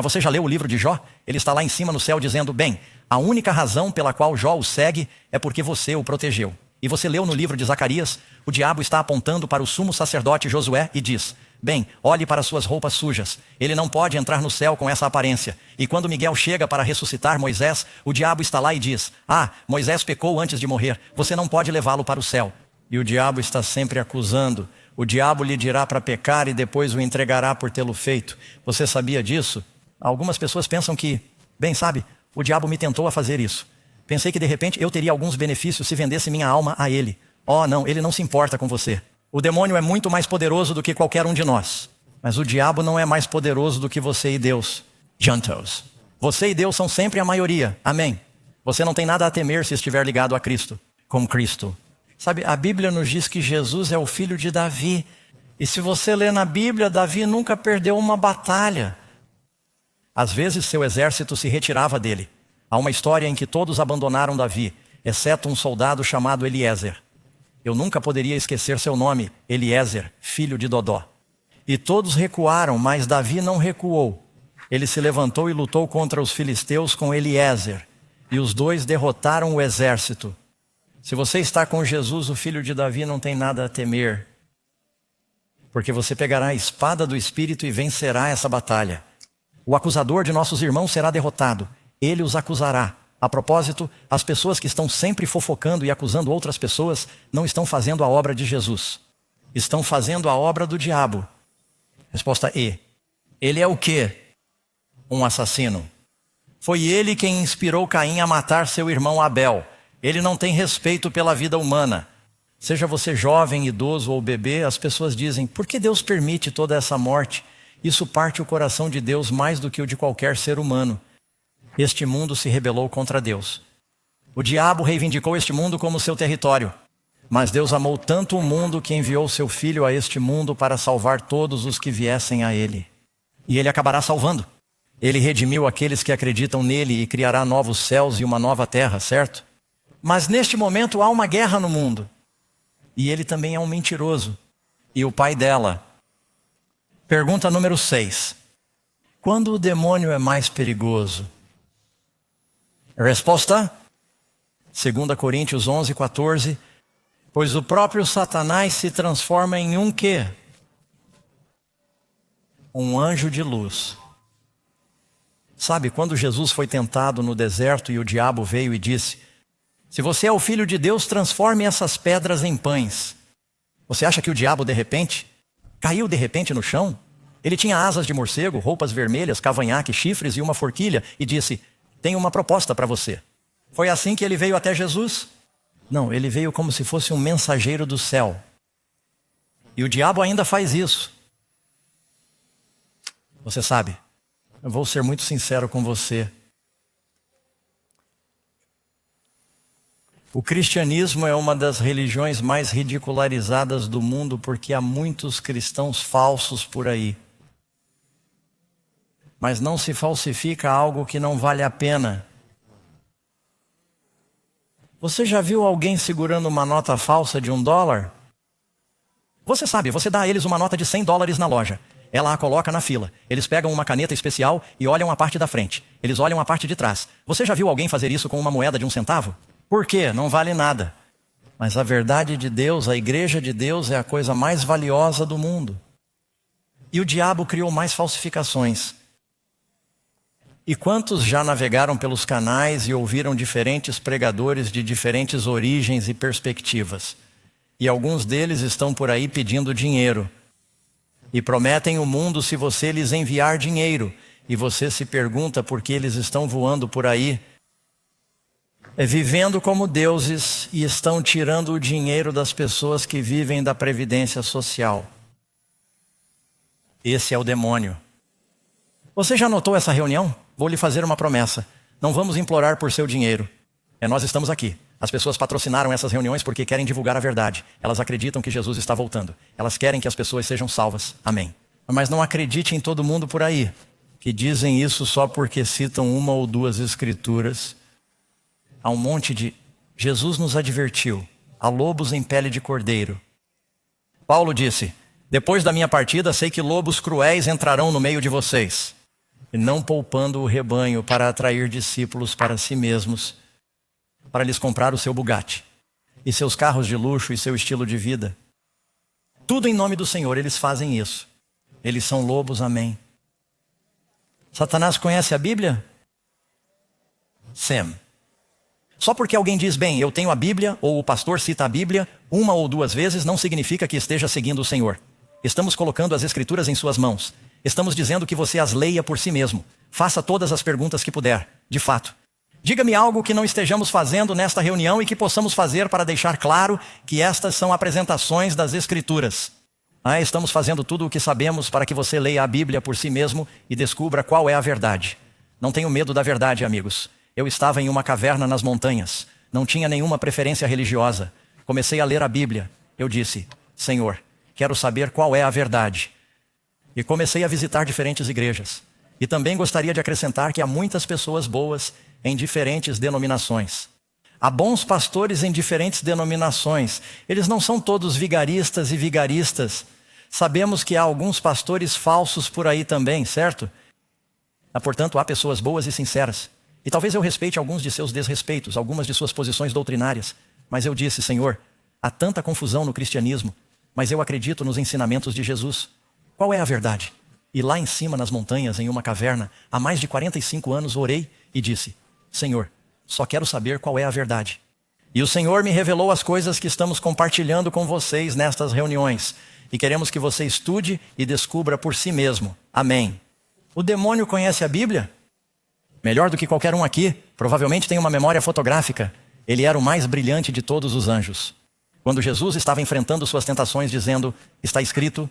Você já leu o livro de Jó? Ele está lá em cima no céu dizendo: bem, a única razão pela qual Jó o segue é porque você o protegeu. E você leu no livro de Zacarias, o diabo está apontando para o sumo sacerdote Josué e diz: bem, olhe para suas roupas sujas. Ele não pode entrar no céu com essa aparência. E quando Miguel chega para ressuscitar Moisés, o diabo está lá e diz: Moisés pecou antes de morrer. Você não pode levá-lo para o céu. E o diabo está sempre acusando. O diabo lhe dirá para pecar e depois o entregará por tê-lo feito. Você sabia disso? Algumas pessoas pensam que, o diabo me tentou a fazer isso. Pensei que de repente eu teria alguns benefícios se vendesse minha alma a ele. Não, ele não se importa com você. O demônio é muito mais poderoso do que qualquer um de nós. Mas o diabo não é mais poderoso do que você e Deus. Gentiles. Você e Deus são sempre a maioria. Amém. Você não tem nada a temer se estiver ligado a Cristo. Com Cristo. A Bíblia nos diz que Jesus é o filho de Davi. E se você ler na Bíblia, Davi nunca perdeu uma batalha. Às vezes seu exército se retirava dele. Há uma história em que todos abandonaram Davi, exceto um soldado chamado Eliezer. Eu nunca poderia esquecer seu nome, Eliezer, filho de Dodó. E todos recuaram, mas Davi não recuou. Ele se levantou e lutou contra os filisteus com Eliezer. E os dois derrotaram o exército. Se você está com Jesus, o filho de Davi, não tem nada a temer. Porque você pegará a espada do Espírito e vencerá essa batalha. O acusador de nossos irmãos será derrotado. Ele os acusará. A propósito, as pessoas que estão sempre fofocando e acusando outras pessoas não estão fazendo a obra de Jesus. Estão fazendo a obra do diabo. Resposta E. Ele é o quê? Um assassino. Foi ele quem inspirou Caim a matar seu irmão Abel. Ele não tem respeito pela vida humana. Seja você jovem, idoso ou bebê, as pessoas dizem: por que Deus permite toda essa morte? Isso parte o coração de Deus mais do que o de qualquer ser humano. Este mundo se rebelou contra Deus. O diabo reivindicou este mundo como seu território. Mas Deus amou tanto o mundo que enviou seu Filho a este mundo para salvar todos os que viessem a ele. E ele acabará salvando. Ele redimiu aqueles que acreditam nele e criará novos céus e uma nova terra, certo? Mas neste momento há uma guerra no mundo. E ele também é um mentiroso. E o pai dela. Pergunta número 6. Quando o demônio é mais perigoso? Resposta? 2 Coríntios 11:14. Pois o próprio Satanás se transforma em um quê? Um anjo de luz. Quando Jesus foi tentado no deserto e o diabo veio e disse: se você é o Filho de Deus, transforme essas pedras em pães. Você acha que o diabo caiu de repente no chão? Ele tinha asas de morcego, roupas vermelhas, cavanhaque, chifres e uma forquilha e disse: tenho uma proposta para você. Foi assim que ele veio até Jesus? Não, ele veio como se fosse um mensageiro do céu. E o diabo ainda faz isso. Você sabe, eu vou ser muito sincero com você. O cristianismo é uma das religiões mais ridicularizadas do mundo porque há muitos cristãos falsos por aí. Mas não se falsifica algo que não vale a pena. Você já viu alguém segurando uma nota falsa de $1? Você sabe, você dá a eles uma nota de $100 na loja. Ela a coloca na fila. Eles pegam uma caneta especial e olham a parte da frente. Eles olham a parte de trás. Você já viu alguém fazer isso com uma moeda de $1? Por quê? Não vale nada. Mas a verdade de Deus, a igreja de Deus é a coisa mais valiosa do mundo. E o diabo criou mais falsificações. E quantos já navegaram pelos canais e ouviram diferentes pregadores de diferentes origens e perspectivas? E alguns deles estão por aí pedindo dinheiro. E prometem o mundo se você lhes enviar dinheiro. E você se pergunta por que eles estão voando por aí, vivendo como deuses e estão tirando o dinheiro das pessoas que vivem da previdência social. Esse é o demônio. Você já notou essa reunião? Vou lhe fazer uma promessa. Não vamos implorar por seu dinheiro. Nós estamos aqui. As pessoas patrocinaram essas reuniões porque querem divulgar a verdade. Elas acreditam que Jesus está voltando. Elas querem que as pessoas sejam salvas. Amém. Mas não acredite em todo mundo por aí, que dizem isso só porque citam uma ou duas escrituras. Há um monte de... Jesus nos advertiu. Há lobos em pele de cordeiro. Paulo disse: depois da minha partida, sei que lobos cruéis entrarão no meio de vocês, e não poupando o rebanho para atrair discípulos para si mesmos, para lhes comprar o seu Bugatti, e seus carros de luxo e seu estilo de vida. Tudo em nome do Senhor, eles fazem isso. Eles são lobos, amém. Satanás conhece a Bíblia? Sam. Só porque alguém diz, bem, eu tenho a Bíblia, ou o pastor cita a Bíblia, uma ou duas vezes, não significa que esteja seguindo o Senhor. Estamos colocando as Escrituras em suas mãos. Estamos dizendo que você as leia por si mesmo. Faça todas as perguntas que puder, de fato. Diga-me algo que não estejamos fazendo nesta reunião e que possamos fazer para deixar claro que estas são apresentações das Escrituras. Estamos fazendo tudo o que sabemos para que você leia a Bíblia por si mesmo e descubra qual é a verdade. Não tenho medo da verdade, amigos. Eu estava em uma caverna nas montanhas. Não tinha nenhuma preferência religiosa. Comecei a ler a Bíblia. Eu disse, Senhor, quero saber qual é a verdade. E comecei a visitar diferentes igrejas. E também gostaria de acrescentar que há muitas pessoas boas em diferentes denominações. Há bons pastores em diferentes denominações. Eles não são todos vigaristas e vigaristas. Sabemos que há alguns pastores falsos por aí também, certo? Portanto, há pessoas boas e sinceras. E talvez eu respeite alguns de seus desrespeitos, algumas de suas posições doutrinárias. Mas eu disse, Senhor, há tanta confusão no cristianismo, mas eu acredito nos ensinamentos de Jesus. Qual é a verdade? E lá em cima, nas montanhas, em uma caverna, há mais de 45 anos, orei e disse, Senhor, só quero saber qual é a verdade. E o Senhor me revelou as coisas que estamos compartilhando com vocês nestas reuniões. E queremos que você estude e descubra por si mesmo. Amém. O demônio conhece a Bíblia? Melhor do que qualquer um aqui, provavelmente tem uma memória fotográfica. Ele era o mais brilhante de todos os anjos. Quando Jesus estava enfrentando suas tentações dizendo, está escrito,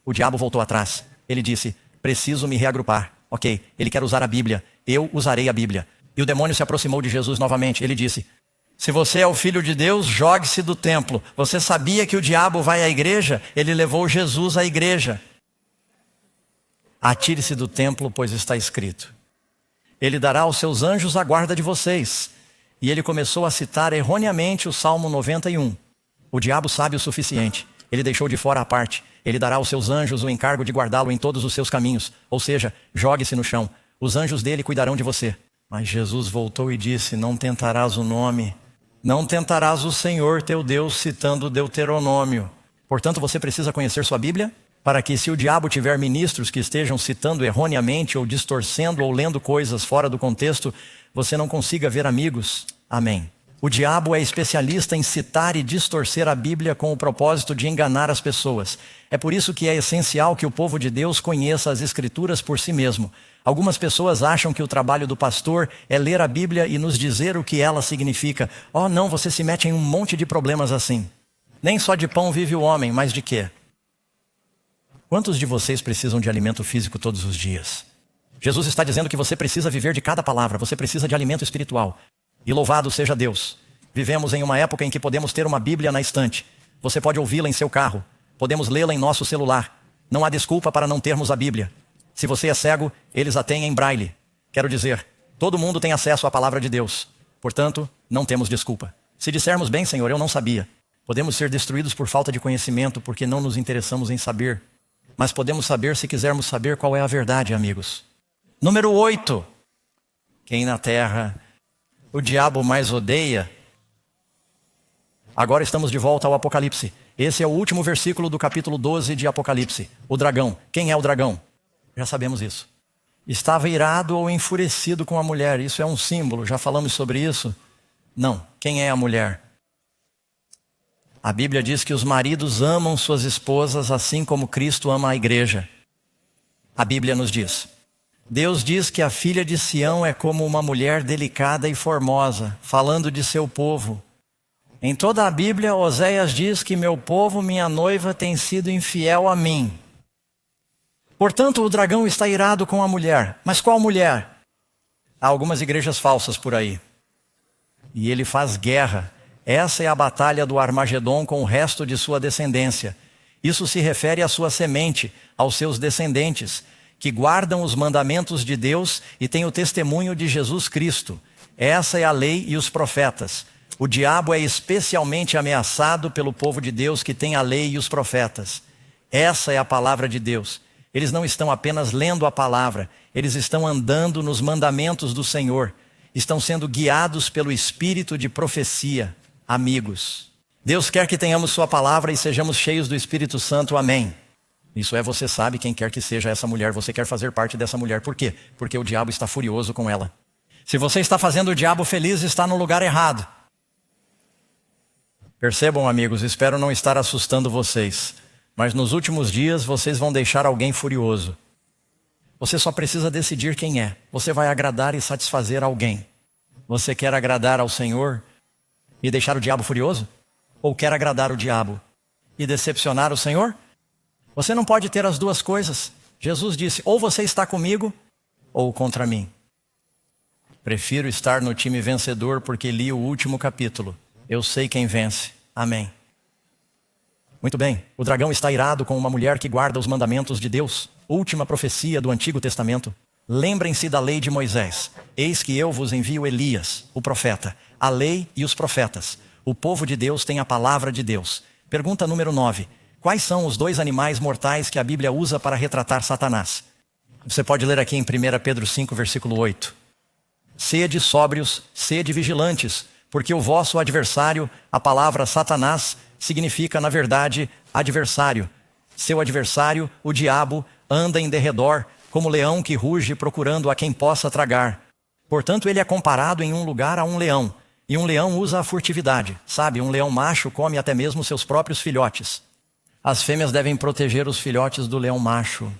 o diabo voltou atrás. Ele disse, preciso me reagrupar. Ok, ele quer usar a Bíblia, eu usarei a Bíblia. E o demônio se aproximou de Jesus novamente. Ele disse, se você é o Filho de Deus, jogue-se do templo. Você sabia que o diabo vai à igreja? Ele levou Jesus à igreja. Atire-se do templo, pois está escrito. Ele dará aos seus anjos a guarda de vocês. E ele começou a citar erroneamente o Salmo 91. O diabo sabe o suficiente. Ele deixou de fora a parte. Ele dará aos seus anjos o encargo de guardá-lo em todos os seus caminhos. Ou seja, jogue-se no chão. Os anjos dele cuidarão de você. Mas Jesus voltou e disse, não tentarás o nome. Não tentarás o Senhor teu Deus, citando Deuteronômio. Portanto, você precisa conhecer sua Bíblia, para que se o diabo tiver ministros que estejam citando erroneamente ou distorcendo ou lendo coisas fora do contexto, você não consiga ver amigos. Amém. O diabo é especialista em citar e distorcer a Bíblia com o propósito de enganar as pessoas. É por isso que é essencial que o povo de Deus conheça as Escrituras por si mesmo. Algumas pessoas acham que o trabalho do pastor é ler a Bíblia e nos dizer o que ela significa. Oh, não, você se mete em um monte de problemas assim. Nem só de pão vive o homem, mas de quê? Quantos de vocês precisam de alimento físico todos os dias? Jesus está dizendo que você precisa viver de cada palavra, você precisa de alimento espiritual. E louvado seja Deus. Vivemos em uma época em que podemos ter uma Bíblia na estante. Você pode ouvi-la em seu carro. Podemos lê-la em nosso celular. Não há desculpa para não termos a Bíblia. Se você é cego, eles a têm em braille. Quero dizer, todo mundo tem acesso à palavra de Deus. Portanto, não temos desculpa. Se dissermos bem, Senhor, eu não sabia. Podemos ser destruídos por falta de conhecimento porque não nos interessamos em saber. Mas podemos saber se quisermos saber qual é a verdade, amigos. Número 8. Quem na terra o diabo mais odeia. Agora estamos de volta ao Apocalipse. Esse é o último versículo do capítulo 12 de Apocalipse. O dragão. Quem é o dragão? Já sabemos isso. Estava irado ou enfurecido com a mulher. Isso é um símbolo. Já falamos sobre isso? Não. Quem é a mulher? A Bíblia diz que os maridos amam suas esposas assim como Cristo ama a igreja. A Bíblia nos diz. Deus diz que a filha de Sião é como uma mulher delicada e formosa, falando de seu povo. Em toda a Bíblia, Oséias diz que meu povo, minha noiva, tem sido infiel a mim. Portanto, o dragão está irado com a mulher. Mas qual mulher? Há algumas igrejas falsas por aí. E ele faz guerra. Essa é a batalha do Armagedon com o resto de sua descendência. Isso se refere à sua semente, aos seus descendentes, que guardam os mandamentos de Deus e têm o testemunho de Jesus Cristo. Essa é a lei e os profetas. O diabo é especialmente ameaçado pelo povo de Deus que tem a lei e os profetas. Essa é a palavra de Deus. Eles não estão apenas lendo a palavra, eles estão andando nos mandamentos do Senhor. Estão sendo guiados pelo espírito de profecia. Amigos, Deus quer que tenhamos sua palavra e sejamos cheios do Espírito Santo. Amém. Isso é, você sabe quem quer que seja essa mulher. Você quer fazer parte dessa mulher. Por quê? Porque o diabo está furioso com ela. Se você está fazendo o diabo feliz, está no lugar errado. Percebam, amigos, espero não estar assustando vocês, mas nos últimos dias vocês vão deixar alguém furioso. Você só precisa decidir quem é. Você vai agradar e satisfazer alguém. Você quer agradar ao Senhor e deixar o diabo furioso? Ou quer agradar o diabo e decepcionar o Senhor? Você não pode ter as duas coisas. Jesus disse, ou você está comigo, ou contra mim. Prefiro estar no time vencedor porque li o último capítulo. Eu sei quem vence. Amém. Muito bem, o dragão está irado com uma mulher que guarda os mandamentos de Deus. Última profecia do Antigo Testamento. Lembrem-se da lei de Moisés. Eis que eu vos envio Elias, o profeta, a lei e os profetas. O povo de Deus tem a palavra de Deus. Pergunta número 9. Quais são os 2 animais mortais que a Bíblia usa para retratar Satanás? Você pode ler aqui em 1 Pedro 5, versículo 8. Sede sóbrios, sede vigilantes, porque o vosso adversário, a palavra Satanás, significa, na verdade, adversário. Seu adversário, o diabo, anda em derredor, como leão que ruge procurando a quem possa tragar. Portanto, ele é comparado em um lugar a um leão. E um leão usa a furtividade. Sabe, um leão macho come até mesmo seus próprios filhotes. As fêmeas devem proteger os filhotes do leão macho.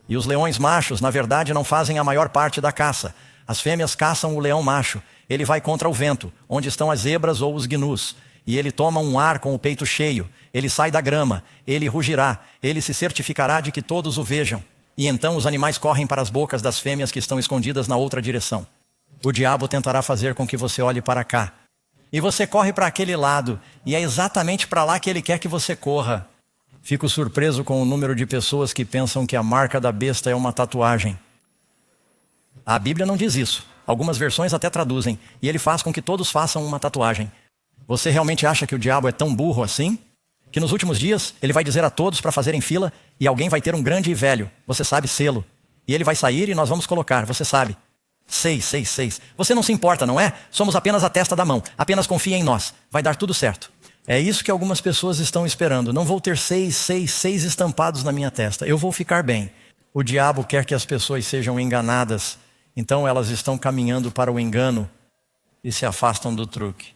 E os leões machos, na verdade, não fazem a maior parte da caça. As fêmeas caçam o leão macho. Ele vai contra o vento, onde estão as zebras ou os gnus. E ele toma um ar com o peito cheio. Ele sai da grama. Ele rugirá. Ele se certificará de que todos o vejam. E então os animais correm para as bocas das fêmeas que estão escondidas na outra direção. O diabo tentará fazer com que você olhe para cá. E você corre para aquele lado. E é exatamente para lá que ele quer que você corra. Fico surpreso com o número de pessoas que pensam que a marca da besta é uma tatuagem. A Bíblia não diz isso. Algumas versões até traduzem. E ele faz com que todos façam uma tatuagem. Você realmente acha que o diabo é tão burro assim? Que nos últimos dias ele vai dizer a todos para fazerem fila e alguém vai ter um grande e velho. Você sabe, selo. E ele vai sair e nós vamos colocar. Você sabe. 666. Você não se importa, não é? Somos apenas a testa da mão. Apenas confia em nós. Vai dar tudo certo. É isso que algumas pessoas estão esperando. Não vou ter 666 estampados na minha testa. Eu vou ficar bem. O diabo quer que as pessoas sejam enganadas. Então elas estão caminhando para o engano e se afastam do truque.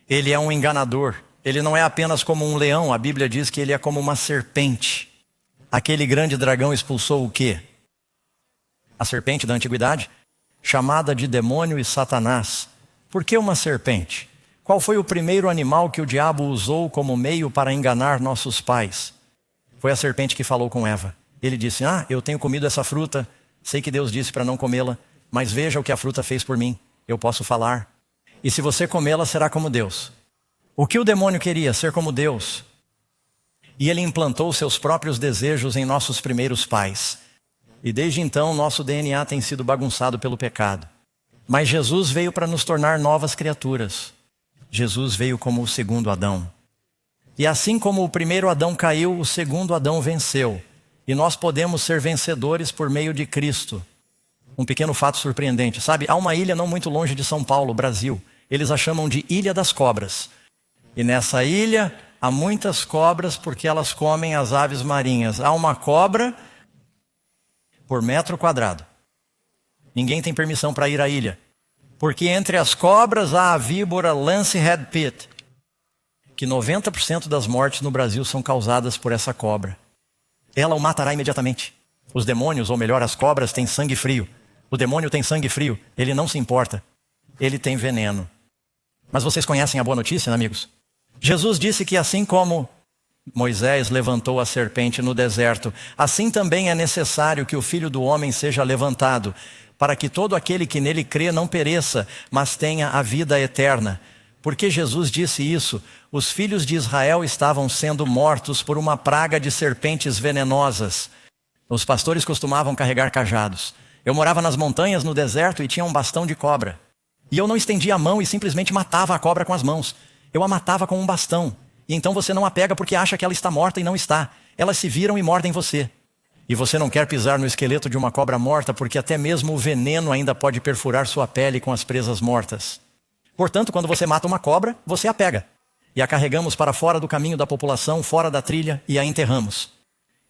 Ele é um enganador. Ele não é apenas como um leão. A Bíblia diz que ele é como uma serpente. Aquele grande dragão expulsou o quê? A serpente da antiguidade, chamada de demônio e Satanás, Por que uma serpente? Qual foi o primeiro animal que o diabo usou como meio para enganar nossos pais? Foi a serpente que falou com Eva. Ele disse, eu tenho comido essa fruta, sei que Deus disse para não comê-la, mas veja o que a fruta fez por mim, eu posso falar. E se você comê-la, será como Deus. O que o demônio queria? Ser como Deus. E ele implantou seus próprios desejos em nossos primeiros pais. E desde então, nosso DNA tem sido bagunçado pelo pecado. Mas Jesus veio para nos tornar novas criaturas. Jesus veio como o segundo Adão. E assim como o primeiro Adão caiu, o segundo Adão venceu. E nós podemos ser vencedores por meio de Cristo. Um pequeno fato surpreendente, sabe? Há uma ilha não muito longe de São Paulo, Brasil. Eles a chamam de Ilha das Cobras. E nessa ilha há muitas cobras porque elas comem as aves marinhas. Há uma cobra por metro quadrado. Ninguém tem permissão para ir à ilha. Porque entre as cobras há a víbora Lancehead Pit, que 90% das mortes no Brasil são causadas por essa cobra. Ela o matará imediatamente. Os demônios, ou melhor, as cobras, têm sangue frio. O demônio tem sangue frio, ele não se importa. Ele tem veneno. Mas vocês conhecem a boa notícia, né, amigos? Jesus disse que assim como Moisés levantou a serpente no deserto, assim também é necessário que o Filho do Homem seja levantado, para que todo aquele que nele crê não pereça, mas tenha a vida eterna. Porque Jesus disse isso, os filhos de Israel estavam sendo mortos por uma praga de serpentes venenosas. Os pastores costumavam carregar cajados. Eu morava nas montanhas, no deserto, e tinha um bastão de cobra. E eu não estendia a mão e simplesmente matava a cobra com as mãos. Eu a matava com um bastão. E então você não a pega porque acha que ela está morta e não está. Elas se viram e mordem você. E você não quer pisar no esqueleto de uma cobra morta porque até mesmo o veneno ainda pode perfurar sua pele com as presas mortas. Portanto, quando você mata uma cobra, você a pega. E a carregamos para fora do caminho da população, fora da trilha, e a enterramos.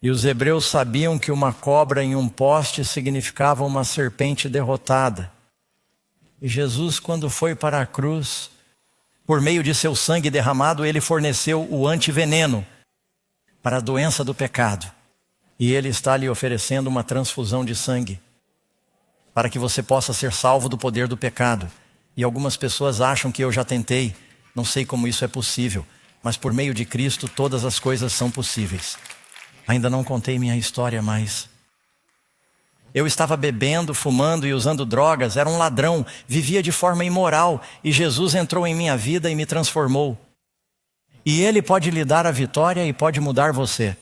E os hebreus sabiam que uma cobra em um poste significava uma serpente derrotada. E Jesus, quando foi para a cruz, por meio de seu sangue derramado, ele forneceu o antiveneno para a doença do pecado. E ele está lhe oferecendo uma transfusão de sangue, para que você possa ser salvo do poder do pecado. E algumas pessoas acham que eu já tentei, não sei como isso é possível, mas por meio de Cristo todas as coisas são possíveis. Ainda não contei minha história, mas eu estava bebendo, fumando e usando drogas, era um ladrão, vivia de forma imoral, e Jesus entrou em minha vida e me transformou. E Ele pode lhe dar a vitória e pode mudar você.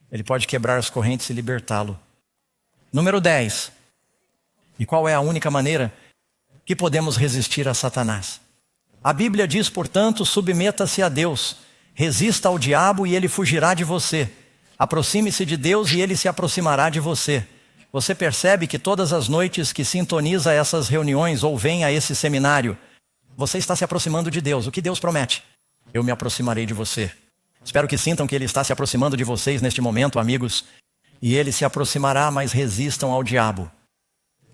Ele pode quebrar as correntes e libertá-lo. Número 10. E qual é a única maneira que podemos resistir a Satanás? A Bíblia diz, portanto, submeta-se a Deus, resista ao diabo e ele fugirá de você. Aproxime-se de Deus e ele se aproximará de você. Você percebe que todas as noites que sintoniza essas reuniões ou vem a esse seminário, você está se aproximando de Deus. O que Deus promete? Eu me aproximarei de você. Espero que sintam que Ele está se aproximando de vocês neste momento, amigos. E Ele se aproximará, mas resistam ao diabo.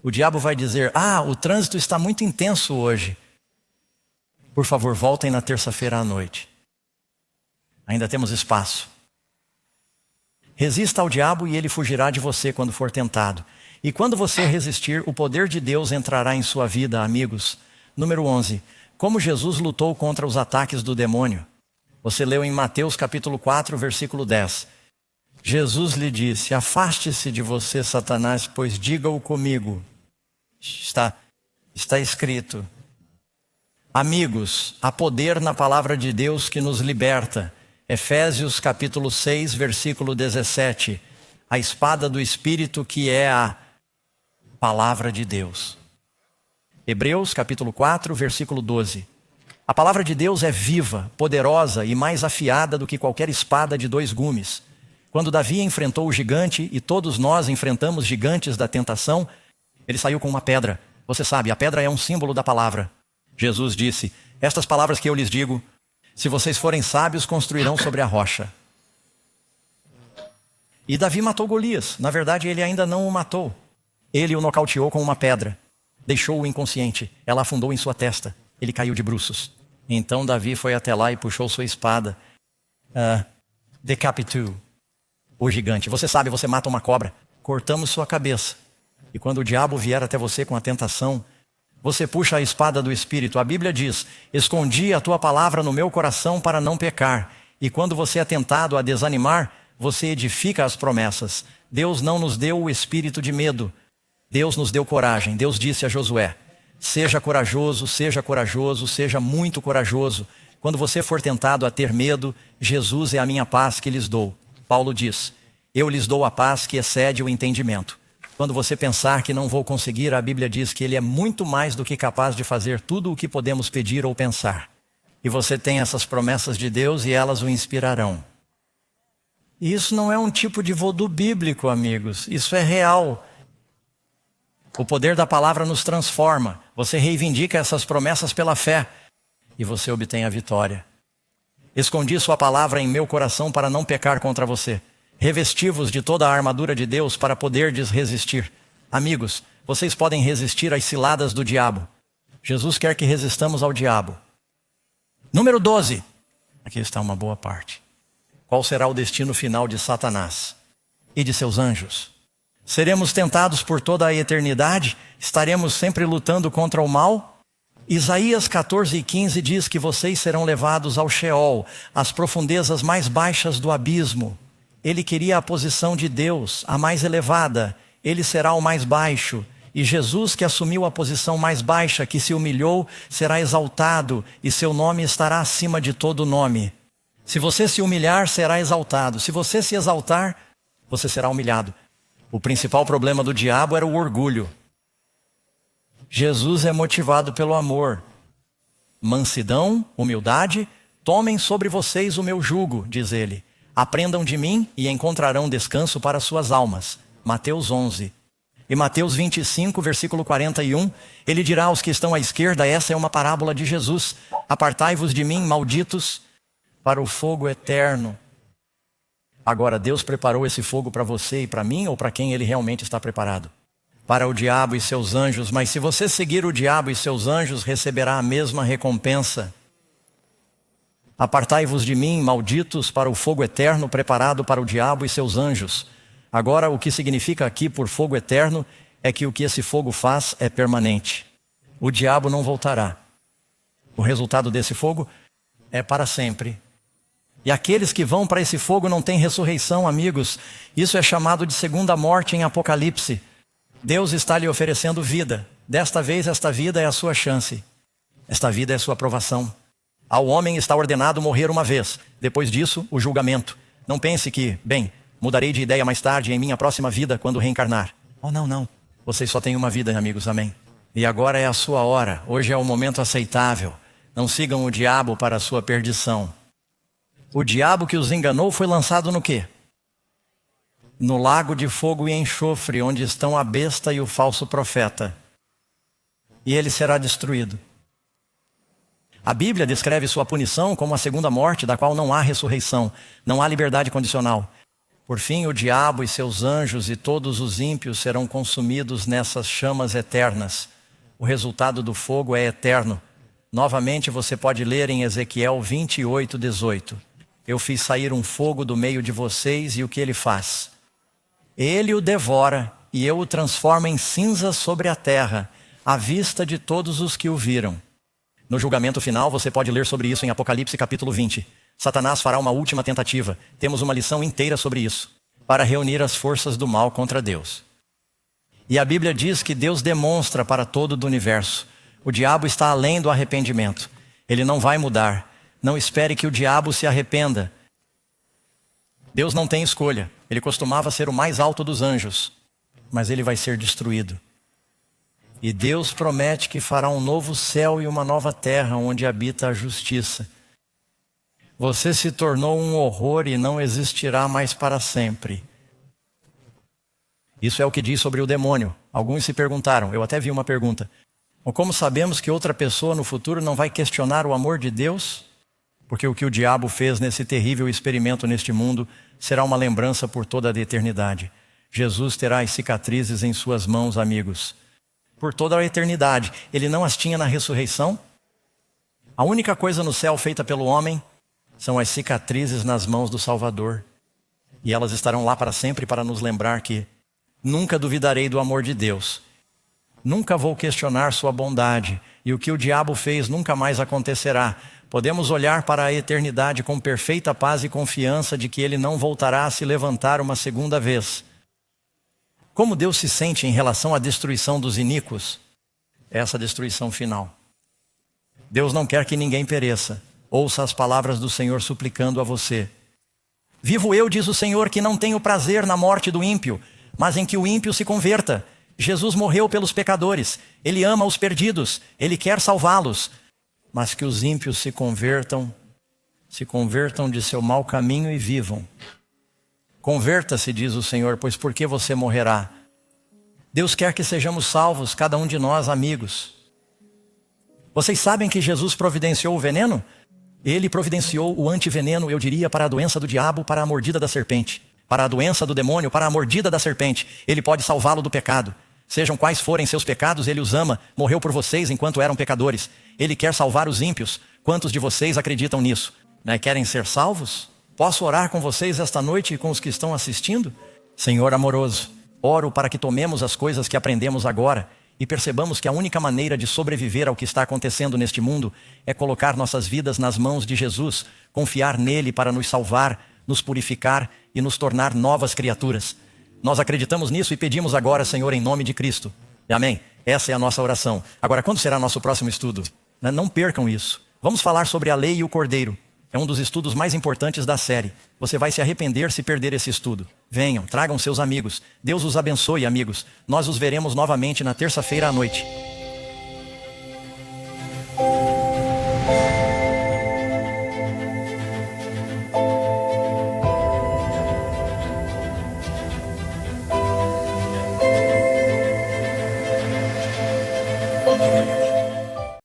O diabo vai dizer, o trânsito está muito intenso hoje. Por favor, voltem na terça-feira à noite. Ainda temos espaço. Resista ao diabo e ele fugirá de você quando for tentado. E quando você resistir, o poder de Deus entrará em sua vida, amigos. Número 11. Como Jesus lutou contra os ataques do demônio. Você leu em Mateus capítulo 4, versículo 10. Jesus lhe disse, afaste-se de você, Satanás, pois diga-o comigo. Está escrito. Amigos, há poder na palavra de Deus que nos liberta. Efésios capítulo 6, versículo 17. A espada do Espírito que é a palavra de Deus. Hebreus capítulo 4, versículo 12. A palavra de Deus é viva, poderosa e mais afiada do que qualquer espada de 2 gumes. Quando Davi enfrentou o gigante, e todos nós enfrentamos gigantes da tentação, ele saiu com uma pedra. Você sabe, a pedra é um símbolo da palavra. Jesus disse, estas palavras que eu lhes digo, se vocês forem sábios, construirão sobre a rocha. E Davi matou Golias. Na verdade, ele ainda não o matou. Ele o nocauteou com uma pedra. Deixou-o inconsciente. Ela afundou em sua testa. Ele caiu de bruços. Então Davi foi até lá e puxou sua espada. Decapitou o gigante. Você sabe, você mata uma cobra. Cortamos sua cabeça. E quando o diabo vier até você com a tentação, você puxa a espada do Espírito. A Bíblia diz: escondi a tua palavra no meu coração para não pecar. E quando você é tentado a desanimar, você edifica as promessas. Deus não nos deu o espírito de medo. Deus nos deu coragem. Deus disse a Josué: seja corajoso, seja muito corajoso. Quando você for tentado a ter medo, Jesus é a minha paz que lhes dou. Paulo diz: eu lhes dou a paz que excede o entendimento. Quando você pensar que não vou conseguir, a Bíblia diz que Ele é muito mais do que capaz de fazer tudo o que podemos pedir ou pensar. E você tem essas promessas de Deus e elas o inspirarão. E isso não é um tipo de voodoo bíblico, amigos. Isso é real. O poder da palavra nos transforma. Você reivindica essas promessas pela fé e você obtém a vitória. Escondi sua palavra em meu coração para não pecar contra você. Revesti-vos de toda a armadura de Deus para poderdes resistir. Amigos, vocês podem resistir às ciladas do diabo. Jesus quer que resistamos ao diabo. Número 12. Aqui está uma boa parte. Qual será o destino final de Satanás e de seus anjos? Seremos tentados por toda a eternidade? Estaremos sempre lutando contra o mal? Isaías 14:15 diz que vocês serão levados ao Sheol, às profundezas mais baixas do abismo. Ele queria a posição de Deus, a mais elevada. Ele será o mais baixo. E Jesus, que assumiu a posição mais baixa, que se humilhou, será exaltado, e seu nome estará acima de todo nome. Se você se humilhar, será exaltado. Se você se exaltar, você será humilhado. O principal problema do diabo era o orgulho. Jesus é motivado pelo amor. Mansidão, humildade, tomem sobre vocês o meu jugo, diz ele. Aprendam de mim e encontrarão descanso para suas almas. Mateus 11. E Mateus 25, versículo 41, ele dirá aos que estão à esquerda: essa é uma parábola de Jesus. Apartai-vos de mim, malditos, para o fogo eterno. Agora, Deus preparou esse fogo para você e para mim, ou para quem ele realmente está preparado? Para o diabo e seus anjos. Mas se você seguir o diabo e seus anjos, receberá a mesma recompensa. Apartai-vos de mim, malditos, para o fogo eterno preparado para o diabo e seus anjos. Agora, o que significa aqui por fogo eterno é que o que esse fogo faz é permanente. O diabo não voltará. O resultado desse fogo é para sempre. E aqueles que vão para esse fogo não têm ressurreição, amigos. Isso é chamado de segunda morte em Apocalipse. Deus está lhe oferecendo vida. Desta vez, esta vida é a sua chance. Esta vida é a sua aprovação. Ao homem está ordenado morrer uma vez. Depois disso, o julgamento. Não pense que, bem, mudarei de ideia mais tarde em minha próxima vida quando reencarnar. Oh, não. Vocês só têm uma vida, amigos, amém. E agora é a sua hora. Hoje é o momento aceitável. Não sigam o diabo para a sua perdição. O diabo que os enganou foi lançado no quê? No lago de fogo e enxofre, onde estão a besta e o falso profeta. E ele será destruído. A Bíblia descreve sua punição como a segunda morte, da qual não há ressurreição, não há liberdade condicional. Por fim, o diabo e seus anjos e todos os ímpios serão consumidos nessas chamas eternas. O resultado do fogo é eterno. Novamente você pode ler em Ezequiel 28:18. Eu fiz sair um fogo do meio de vocês e o que ele faz? Ele o devora e eu o transformo em cinzas sobre a terra, à vista de todos os que o viram. No julgamento final, você pode ler sobre isso em Apocalipse capítulo 20. Satanás fará uma última tentativa. Temos uma lição inteira sobre isso, para reunir as forças do mal contra Deus. E a Bíblia diz que Deus demonstra para todo o universo. O diabo está além do arrependimento. Ele não vai mudar. Não espere que o diabo se arrependa. Deus não tem escolha. Ele costumava ser o mais alto dos anjos, mas ele vai ser destruído. E Deus promete que fará um novo céu e uma nova terra onde habita a justiça. Você se tornou um horror e não existirá mais para sempre. Isso é o que diz sobre o demônio. Alguns se perguntaram, eu até vi uma pergunta: como sabemos que outra pessoa no futuro não vai questionar o amor de Deus? Porque o que o diabo fez nesse terrível experimento neste mundo será uma lembrança por toda a eternidade. Jesus terá as cicatrizes em suas mãos, amigos, por toda a eternidade. Ele não as tinha na ressurreição? A única coisa no céu feita pelo homem são as cicatrizes nas mãos do Salvador. E elas estarão lá para sempre para nos lembrar que nunca duvidarei do amor de Deus. Nunca vou questionar sua bondade, e o que o diabo fez nunca mais acontecerá. Podemos olhar para a eternidade com perfeita paz e confiança de que ele não voltará a se levantar uma segunda vez. Como Deus se sente em relação à destruição dos iníquos? Essa destruição final. Deus não quer que ninguém pereça. Ouça as palavras do Senhor suplicando a você. Vivo eu, diz o Senhor, que não tenho prazer na morte do ímpio, mas em que o ímpio se converta. Jesus morreu pelos pecadores. Ele ama os perdidos. Ele quer salvá-los. Mas que os ímpios se convertam de seu mau caminho e vivam. Converta-se, diz o Senhor, pois por que você morrerá? Deus quer que sejamos salvos, cada um de nós, amigos. Vocês sabem que Jesus providenciou o veneno? Ele providenciou o antiveneno, eu diria, para a doença do diabo, para a mordida da serpente. Para a doença do demônio, para a mordida da serpente. Ele pode salvá-lo do pecado. Sejam quais forem seus pecados, ele os ama. Morreu por vocês enquanto eram pecadores. Ele quer salvar os ímpios. Quantos de vocês acreditam nisso? Querem ser salvos? Posso orar com vocês esta noite e com os que estão assistindo? Senhor amoroso, oro para que tomemos as coisas que aprendemos agora e percebamos que a única maneira de sobreviver ao que está acontecendo neste mundo é colocar nossas vidas nas mãos de Jesus, confiar nele para nos salvar, nos purificar e nos tornar novas criaturas. Nós acreditamos nisso e pedimos agora, Senhor, em nome de Cristo. Amém? Essa é a nossa oração. Agora, quando será nosso próximo estudo? Não percam isso. Vamos falar sobre a lei e o cordeiro. É um dos estudos mais importantes da série. Você vai se arrepender se perder esse estudo. Venham, tragam seus amigos. Deus os abençoe, amigos. Nós os veremos novamente na terça-feira à noite.